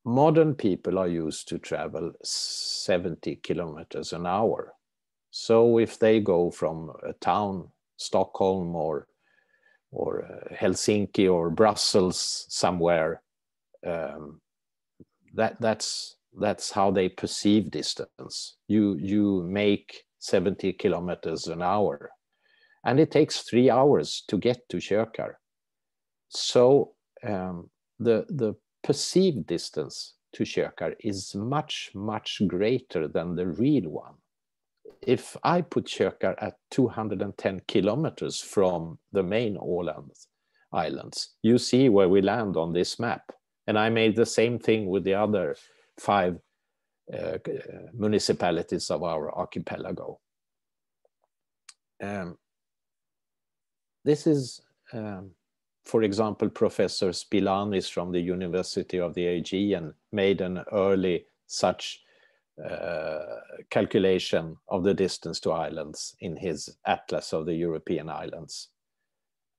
Speaker 4: Modern people are used to travel 70 kilometers an hour. So if they go from a town, Stockholm or Helsinki or Brussels somewhere, that's how they perceive distance. You make 70 kilometers an hour, and it takes 3 hours to get to Kökar. So the perceived distance to Kökar is much, much greater than the real one. If I put Kökar at 210 kilometers from the main Åland islands, you see where we land on this map. And I made the same thing with the other 5 municipalities of our archipelago. This is, for example, Professor Spilanis from the University of the Aegean made an early such calculation of the distance to islands in his Atlas of the European Islands.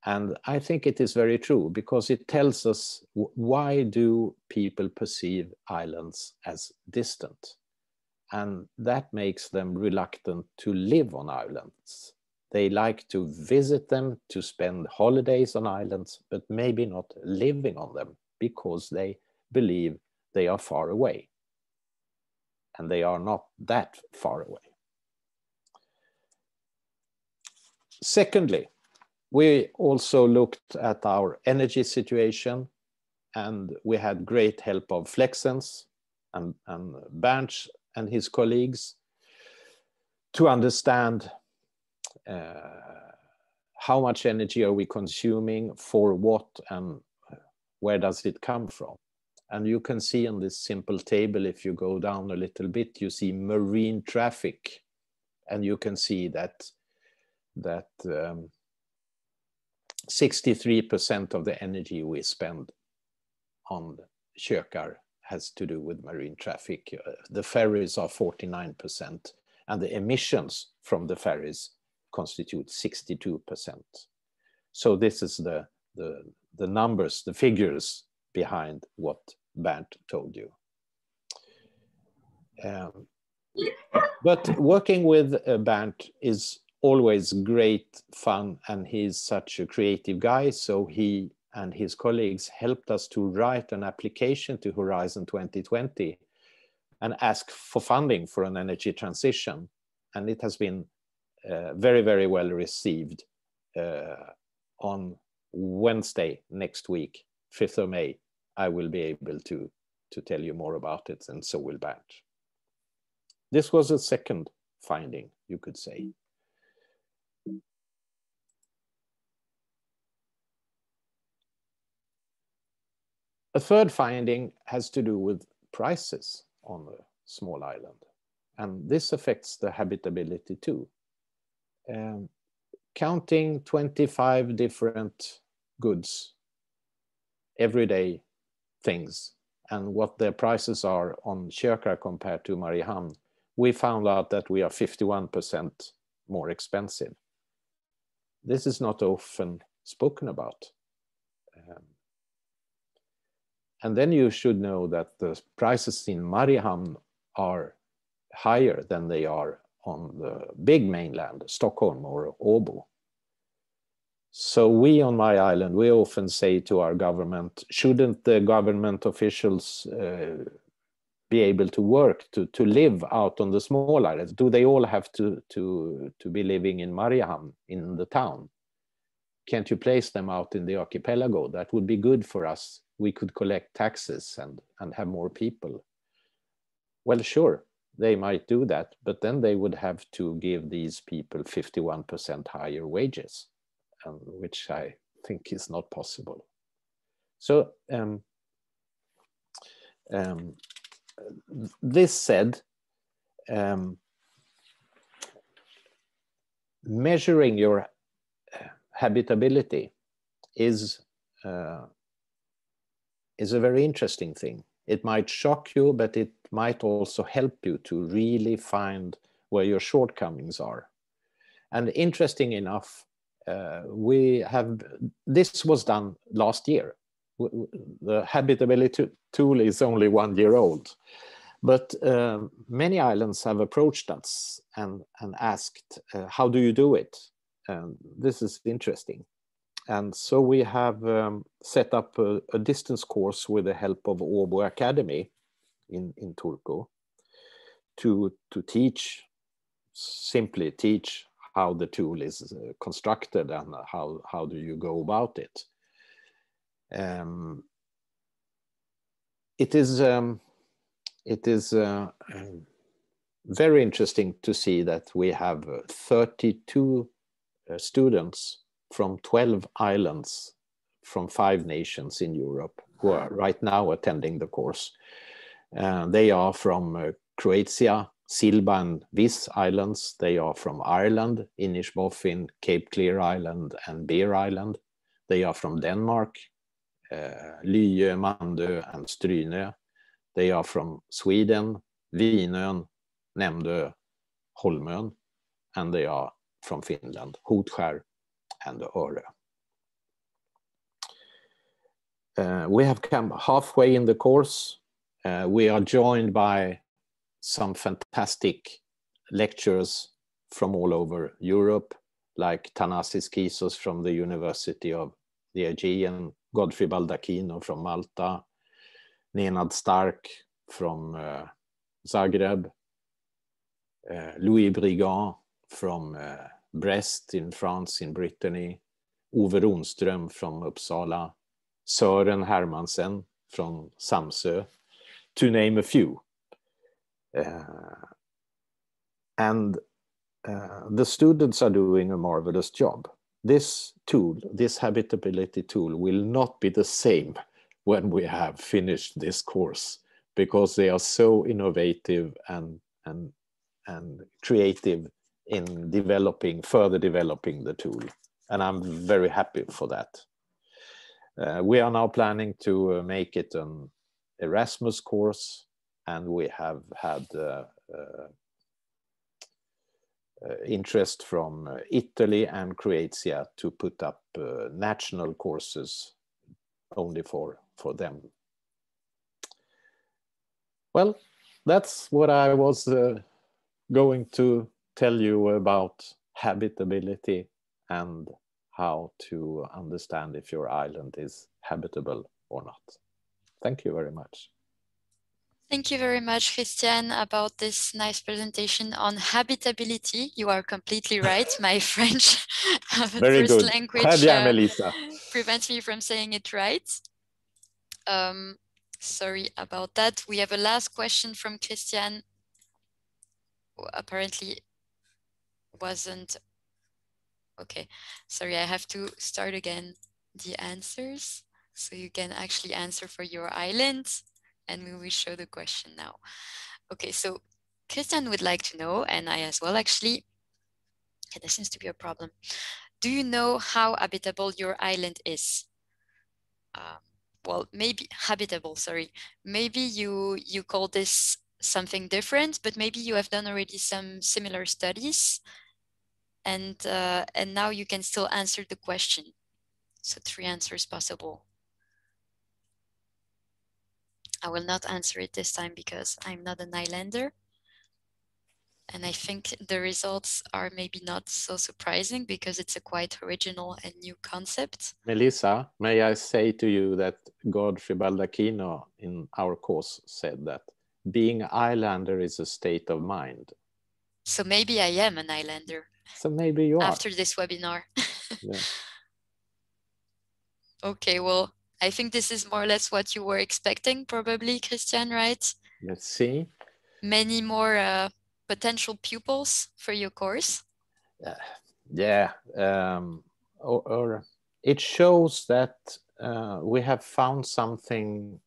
Speaker 4: And I think it is very true, because it tells us why do people perceive islands as distant? And that makes them reluctant to live on islands. They like to visit them, to spend holidays on islands, but maybe not living on them, because they believe they are far away. And they are not that far away. Secondly, we also looked at our energy situation, and we had great help of Flexens and Bernd and his colleagues to understand how much energy are we consuming, for what, and where does it come from. And you can see on this simple table, if you go down a little bit, you see marine traffic, and you can see that 63% of the energy we spend on Kökar has to do with marine traffic. The ferries are 49%, and the emissions from the ferries constitute 62%. So this is the numbers, the figures behind what Bernd told you. But working with Bernd is always great fun, and he's such a creative guy. So he and his colleagues helped us to write an application to Horizon 2020 and ask for funding for an energy transition. And it has been very, very well received. On Wednesday next week, 5th of May, I will be able to tell you more about it, and so will Bernd. This was a second finding, you could say. A third finding has to do with prices on a small island, and this affects the habitability too. Counting 25 different goods, everyday things, and what their prices are on Kökar compared to Mariehamn, we found out that we are 51% more expensive. This is not often spoken about. And then you should know that the prices in Mariehamn are higher than they are on the big mainland, Stockholm or Åbo. So we on my island, we often say to our government, shouldn't the government officials be able to work to live out on the small islands? Do they all have to be living in Mariehamn, in the town? Can't you place them out in the archipelago? That would be good for us. We could collect taxes and have more people. Well, sure, they might do that, but then they would have to give these people 51% higher wages, which I think is not possible. So this said, measuring your habitability is a very interesting thing. It might shock you, but it might also help you to really find where your shortcomings are. And interesting enough, this was done last year. The habitability tool is only 1 year old, but many islands have approached us and asked, how do you do it? This is interesting. And so we have set up a distance course with the help of Åbo Academy in Turku to simply teach how the tool is constructed and how do you go about it. It is very interesting to see that we have 32 students from 12 islands from 5 nations in Europe who are right now attending the course. They are from Croatia, Silba and Vis Islands. They are from Ireland, Inishbofin, Cape Clear Island and Bear Island. They are from Denmark, Lye, Mandö and Strynö. They are from Sweden, Vinön, Nämndö, Holmön, and they are from Finland, Hotskär and Örö. We have come halfway in the course. We are joined by some fantastic lecturers from all over Europe, like Thanasis Kisos from the University of the Aegean, Godfrey Baldacchino from Malta, Nenad Stark from Zagreb, Louis Brigand from Brest in France, in Brittany, Ove Ronström from Uppsala, Søren Hermansen from Samsø, to name a few. And the students are doing a marvelous job. This tool, this habitability tool, will not be the same when we have finished this course, because they are so innovative and creative in further developing the tool. And I'm very happy for that. We are now planning to make it an Erasmus course, and we have had interest from Italy and Croatia to put up national courses only for them. Well, that's what I was going to tell you about habitability and how to understand if your island is habitable or not. Thank you very much.
Speaker 1: Thank you very much, Christian, about this nice presentation on habitability. You are completely right. My French
Speaker 4: very
Speaker 1: first
Speaker 4: good.
Speaker 1: language
Speaker 4: Très bien, Melissa.
Speaker 1: prevents me from saying it right. Sorry about that. We have a last question from Christian, who apparently wasn't. Okay, sorry, I have to start again the answers so you can actually answer for your island. And we will show the question now. Okay, so Christian would like to know, and I as well actually, there seems to be a problem. Do you know how habitable your island is? Well, maybe habitable, sorry. Maybe you call this something different, but maybe you have done already some similar studies, and now you can still answer the question. So 3 answers possible. I will not answer it this time because I'm not an islander. And I think the results are maybe not so surprising because it's a quite original and new concept.
Speaker 4: Melissa, may I say to you that Godfrey Baldacchino in our course said that being islander is a state of mind.
Speaker 1: So maybe I am an islander.
Speaker 4: So maybe you are.
Speaker 1: After this webinar.
Speaker 4: Yeah.
Speaker 1: Okay, well, I think this is more or less what you were expecting, probably, Christian, right?
Speaker 4: Let's see.
Speaker 1: Many more potential pupils for your course?
Speaker 4: Yeah, or it shows that we have found something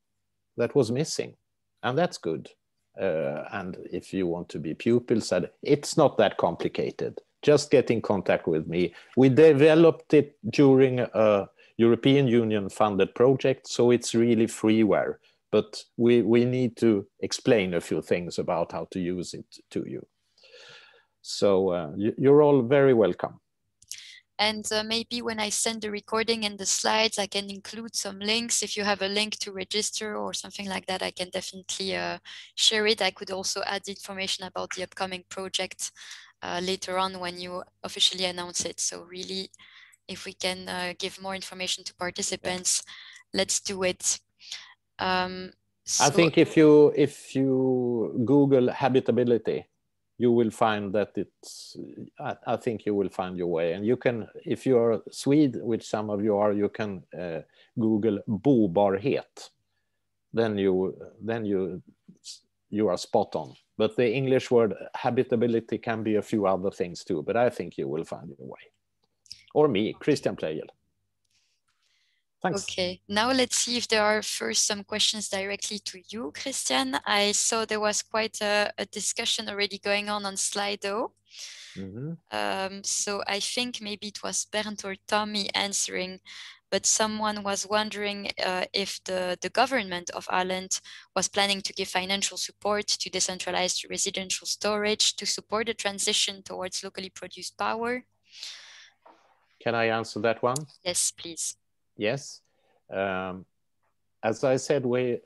Speaker 4: that was missing, and that's good. And if you want to be pupils, it's not that complicated. Just get in contact with me. We developed it during a European Union funded project, so it's really freeware. But we need to explain a few things about how to use it to you. So you're all very welcome.
Speaker 1: And maybe when I send the recording and the slides, I can include some links. If you have a link to register or something like that, I can definitely share it. I could also add information about the upcoming project later on when you officially announce it. So really, if we can give more information to participants, let's do it.
Speaker 4: I think if you Google habitability, you will find that it's, I think you will find your way. And you can, if you're Swede, which some of you are, you can Google bobarhet. Then you are spot on. But the English word habitability can be a few other things too, but I think you will find your way. Or me, Christian Playel. Thanks.
Speaker 1: Okay, now let's see if there are first some questions directly to you, Christian. I saw there was quite a discussion already going on Slido. So I think maybe it was Bernd or Tommy answering, but someone was wondering if the government of Åland was planning to give financial support to decentralized residential storage to support the transition towards locally produced power.
Speaker 4: Can I answer that one?
Speaker 1: Yes, please.
Speaker 4: Yes. As I said, we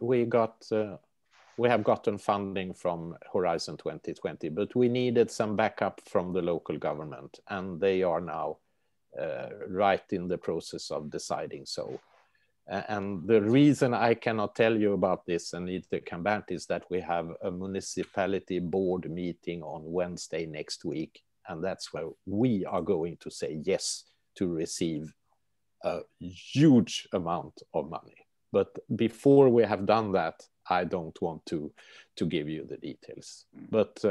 Speaker 4: have gotten funding from Horizon 2020, but we needed some backup from the local government, and they are now right in the process of deciding so. And the reason I cannot tell you about this and need to come back is that we have a municipality board meeting on Wednesday next week, and that's where we are going to say yes to receive a huge amount of money. But before we have done that, I don't want to give you the details. But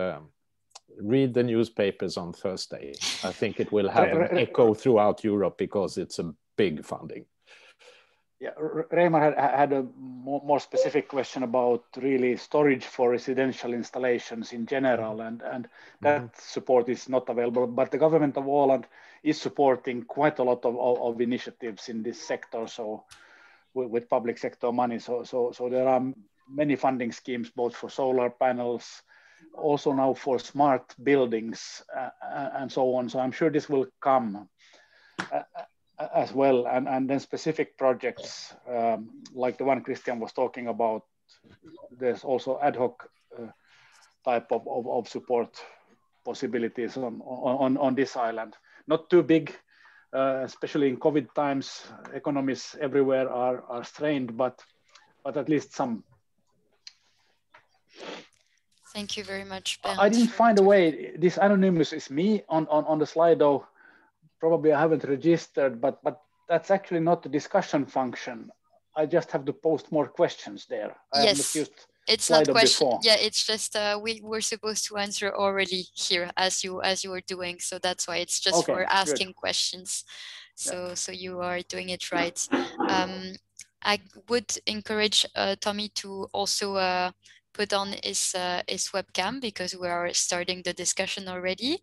Speaker 4: read the newspapers on Thursday. I think it will have an echo throughout Europe because it's a big funding.
Speaker 3: Yeah, Reimar had a more specific question about really storage for residential installations in general, and that support is not available. But the government of Åland is supporting quite a lot of initiatives in this sector, so with public sector money. So there are many funding schemes, both for solar panels, also now for smart buildings, and so on. So I'm sure this will come as well, and then specific projects like the one Christian was talking about. There's also ad hoc type of support possibilities on this island. Not too big, especially in COVID times. Economies everywhere are strained, but at least some.
Speaker 1: Thank you very much, Bernd.
Speaker 3: I didn't find a way. This anonymous is me on the Slido. Probably I haven't registered, but that's actually not the discussion function. I just have to post more questions there. I
Speaker 1: Yes,
Speaker 3: haven't used
Speaker 1: it's
Speaker 3: Slido
Speaker 1: not question.
Speaker 3: before.
Speaker 1: Yeah, it's just we were supposed to answer orally here as you were doing, so that's why it's just for asking questions. So you are doing it right. I would encourage Tommy to also put on his webcam because we are starting the discussion already.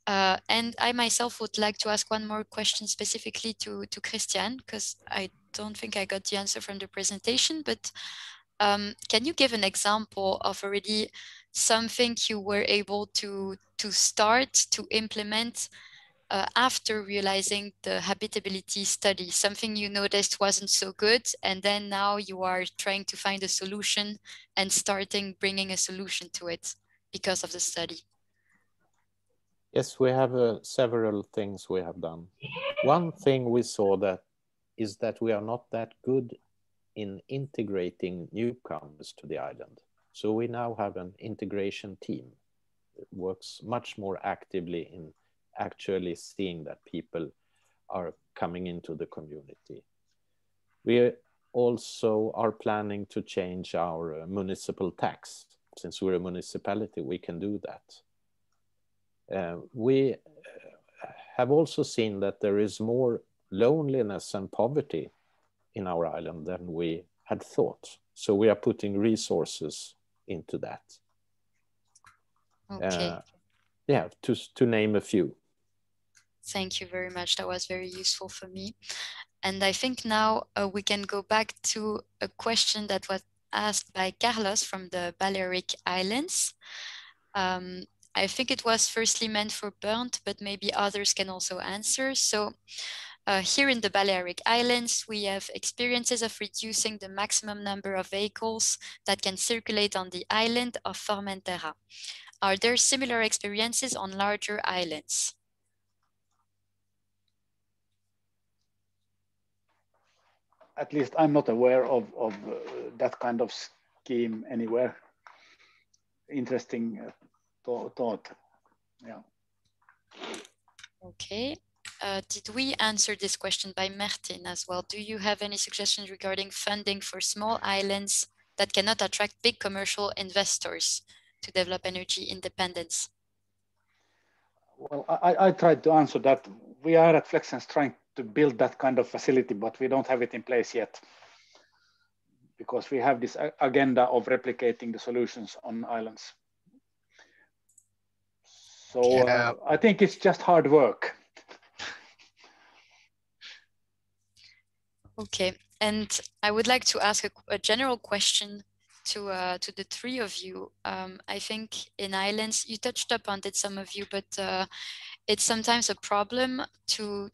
Speaker 1: And I myself would like to ask one more question specifically to Christian, because I don't think I got the answer from the presentation, but can you give an example of already something you were able to start to implement after realizing the habitability study, something you noticed wasn't so good, and then now you are trying to find a solution and starting bringing a solution to it because of the study?
Speaker 4: Yes, we have several things we have done. One thing we saw is that we are not that good in integrating newcomers to the island. So we now have an integration team that works much more actively in actually seeing that people are coming into the community. We also are planning to change our municipal tax. Since we're a municipality, we can do that. We have also seen that there is more loneliness and poverty in our island than we had thought. So we are putting resources into that.
Speaker 1: Okay.
Speaker 4: Yeah, to name a few.
Speaker 1: Thank you very much. That was very useful for me. And I think now we can go back to a question that was asked by Carlos from the Balearic Islands. I think it was firstly meant for Bernd, but maybe others can also answer. So here in the Balearic Islands, we have experiences of reducing the maximum number of vehicles that can circulate on the island of Formentera. Are there similar experiences on larger islands?
Speaker 3: At least I'm not aware of that kind of scheme anywhere. Interesting thought. Yeah.
Speaker 1: Okay. Did we answer this question by Martin as well? Do you have any suggestions regarding funding for small islands that cannot attract big commercial investors to develop energy independence?
Speaker 3: Well, I tried to answer that. We are at Flexsense trying to build that kind of facility, but we don't have it in place yet because we have this agenda of replicating the solutions on islands. So I think it's just hard work.
Speaker 1: Okay, and I would like to ask a general question to the three of you. I think in islands, you touched upon it, some of you, but it's sometimes a problem to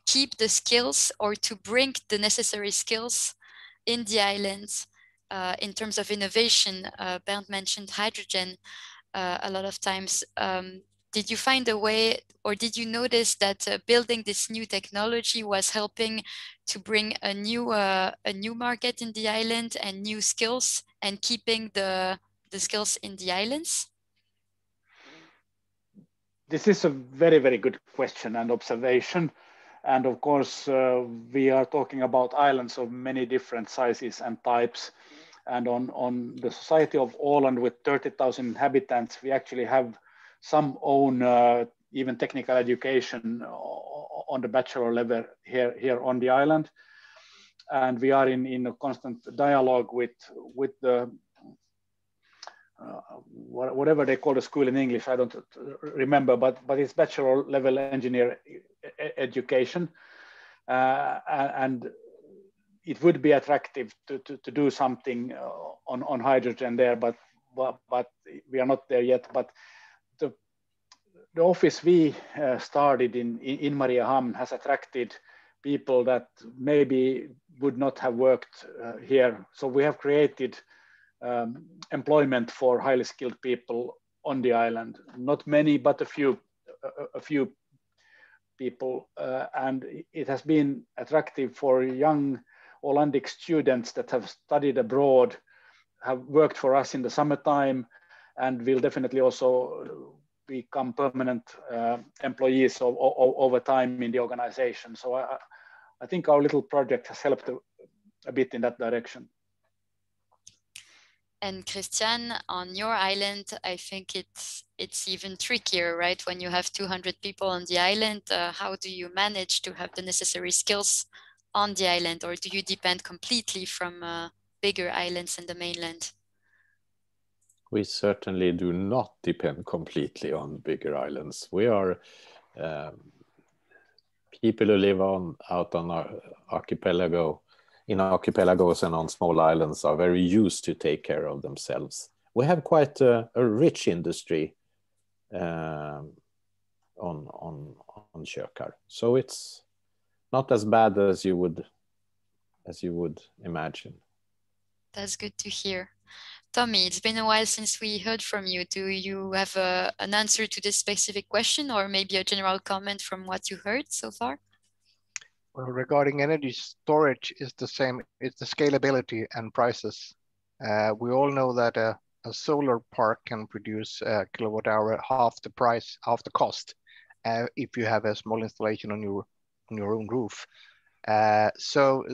Speaker 1: keep the skills or to bring the necessary skills in the islands in terms of innovation. Bernd mentioned hydrogen a lot of times. Did you find a way, or did you notice that building this new technology was helping to bring a new market in the island and new skills, and keeping the skills in the islands?
Speaker 3: This is a very, very good question and observation. And of course, we are talking about islands of many different sizes and types. And on the Society of Åland with 30,000 inhabitants, we actually have some own even technical education on the bachelor level here on the island. And we are in a constant dialogue with the whatever they call the school in English, I don't remember, but it's bachelor level engineer education. And it would be attractive to do something on hydrogen there, but we are not there yet. But the office we started in Mariehamn has attracted people that maybe would not have worked here. So we have created employment for highly skilled people on the island. Not many, but a few people, and it has been attractive for young Ålandic students that have studied abroad, have worked for us in the summertime, and will definitely also become permanent employees over time in the organization. So I think our little project has helped a bit in that direction.
Speaker 1: And Christian, on your island, I think it's even trickier, right? When you have 200 people on the island, how do you manage to have the necessary skills on the island, or do you depend completely from bigger islands in the mainland?
Speaker 4: We certainly do not depend completely on bigger islands. We are people who live out on our archipelago, in archipelagos and on small islands, are very used to take care of themselves. We have quite a rich industry on Kökar, so it's not as bad as you would imagine.
Speaker 1: That's good to hear. Tommy, it's been a while since we heard from you. Do you have an answer to this specific question, or maybe a general comment from what you heard so far?
Speaker 2: Well, regarding energy storage, is the same. It's the scalability and prices. We all know that a solar park can produce a kilowatt hour half the price, half the cost, if you have a small installation on your own roof. So,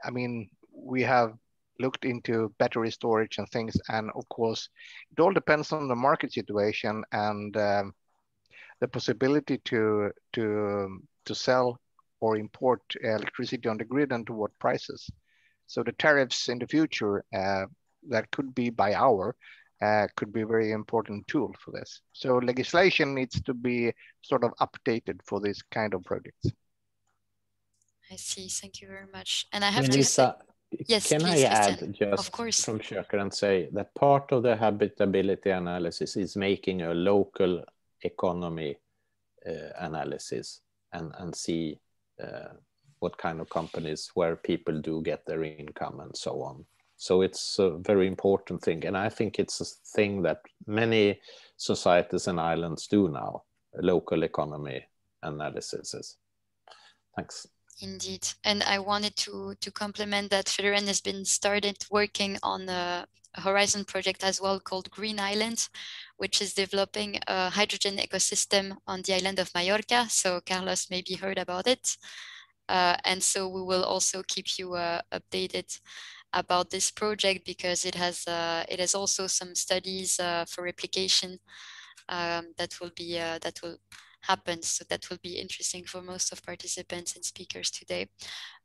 Speaker 2: I mean, we have looked into battery storage and things, and of course, it all depends on the market situation and the possibility to sell or import electricity on the grid and to what prices. So the tariffs in the future that could be by hour could be a very important tool for this. So legislation needs to be sort of updated for this kind of projects.
Speaker 1: I see. Thank you very much. And I have
Speaker 5: Melissa,
Speaker 1: Yes,
Speaker 4: can
Speaker 1: please,
Speaker 4: I add
Speaker 1: Christian.
Speaker 4: just
Speaker 1: Of course.
Speaker 4: from Köker and say that part of the habitability analysis is making a local economy analysis and see what kind of companies where people do get their income and so on. So it's a very important thing. And I think it's a thing that many societies and islands do now, local economy analysis. Thanks.
Speaker 1: Indeed. And I wanted to complement that Federen has been started working on a Horizon project as well called Green Island, which is developing a hydrogen ecosystem on the island of Mallorca. So Carlos maybe heard about it. And so we will also keep you updated about this project because it has also some studies for replication that will happen. So that will be interesting for most of participants and speakers today.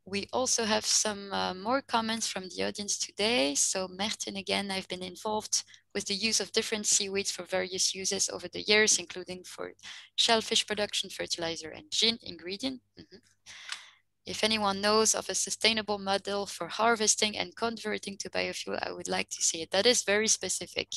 Speaker 1: We also have some more comments from the audience today. So Merten, again, I've been involved with the use of different seaweeds for various uses over the years, including for shellfish production, fertilizer, and gin ingredient. If anyone knows of a sustainable model for harvesting and converting to biofuel, I would like to see it. That is very specific.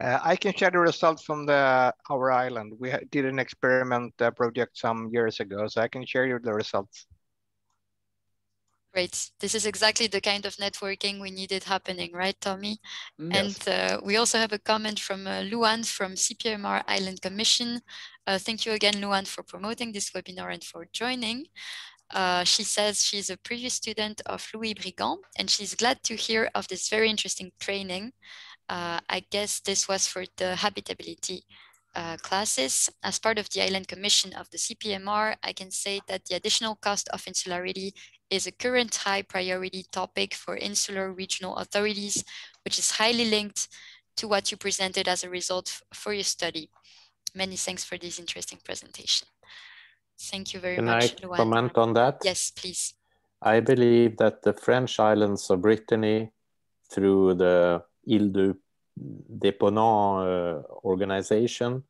Speaker 2: I can share the results from our island. We did an experiment project some years ago, so I can share you the results.
Speaker 1: Great. This is exactly the kind of networking we needed happening, right, Tommy?
Speaker 2: Yes.
Speaker 1: And we also have a comment from Luan from CPMR Island Commission. Thank you again, Luan, for promoting this webinar and for joining. She says she's a previous student of Louis Brigand, and she's glad to hear of this very interesting training. I guess this was for the habitability classes. As part of the Island Commission of the CPMR, I can say that the additional cost of insularity is a current high priority topic for insular regional authorities, which is highly linked to what you presented as a result for your study. Many thanks for this interesting presentation. Thank you very much,
Speaker 4: Can I
Speaker 1: Luan.
Speaker 4: comment on that?
Speaker 1: Yes, please.
Speaker 4: I believe that the French islands of Brittany, through the Île du Déponant organization,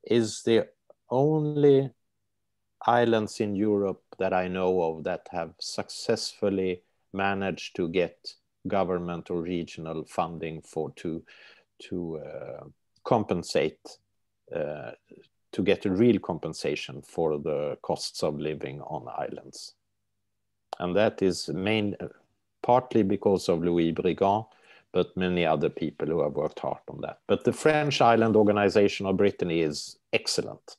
Speaker 4: is the only islands in Europe that I know of that have successfully managed to get government or regional funding to compensate, to get a real compensation for the costs of living on islands. And that is partly because of Louis Brigand, but many other people who have worked hard on that. But the French Island Organization of Brittany is excellent.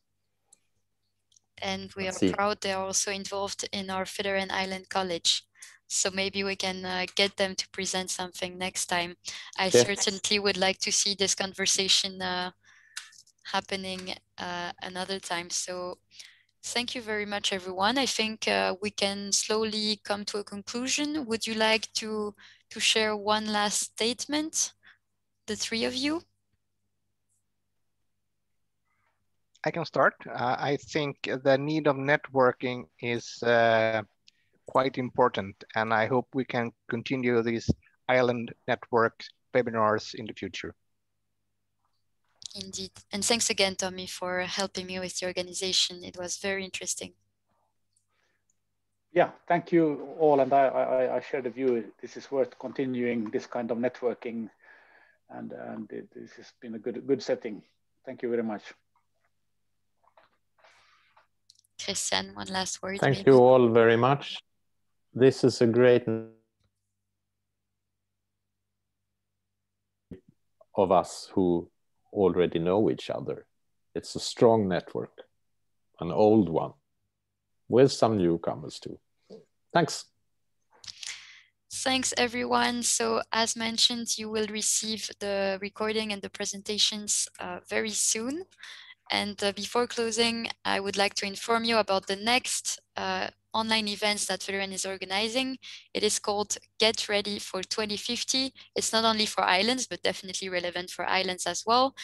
Speaker 1: And we are proud they are also involved in our Federen Island College. So maybe we can get them to present something next time. I certainly would like to see this conversation happening another time. So thank you very much, everyone. I think we can slowly come to a conclusion. Would you like to share one last statement, the three of you?
Speaker 2: I can start. I think the need of networking is quite important, and I hope we can continue these island network webinars in the future.
Speaker 1: Indeed. And thanks again, Tommy, for helping me with the organization. It was very interesting.
Speaker 3: Yeah, thank you all. And I share the view. This is worth continuing this kind of networking. And this has been a good setting. Thank you very much.
Speaker 1: Christian, one last word.
Speaker 4: Thank you all very much. This is a great of us who already know each other. It's a strong network, an old one, with some newcomers too. Thanks.
Speaker 1: Thanks, everyone. So as mentioned, you will receive the recording and the presentations very soon. And before closing, I would like to inform you about the next online events that Federen is organizing. It is called Get Ready for 2050. It's not only for islands, but definitely relevant for islands as well.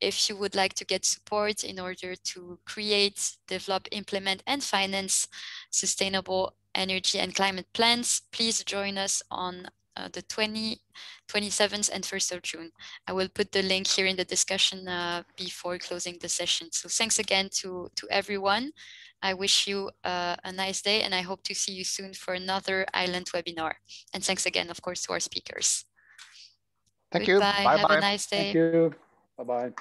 Speaker 1: If you would like to get support in order to create, develop, implement, and finance sustainable energy and climate plans, please join us on the 27th and 1st of June. I will put the link here in the discussion before closing the session. So thanks again to everyone. I wish you a nice day, and I hope to see you soon for another Island webinar. And thanks again, of course, to our speakers.
Speaker 2: Thank
Speaker 1: Goodbye.
Speaker 2: you. Bye-bye.
Speaker 1: Have a nice day.
Speaker 3: Thank you. Bye-bye.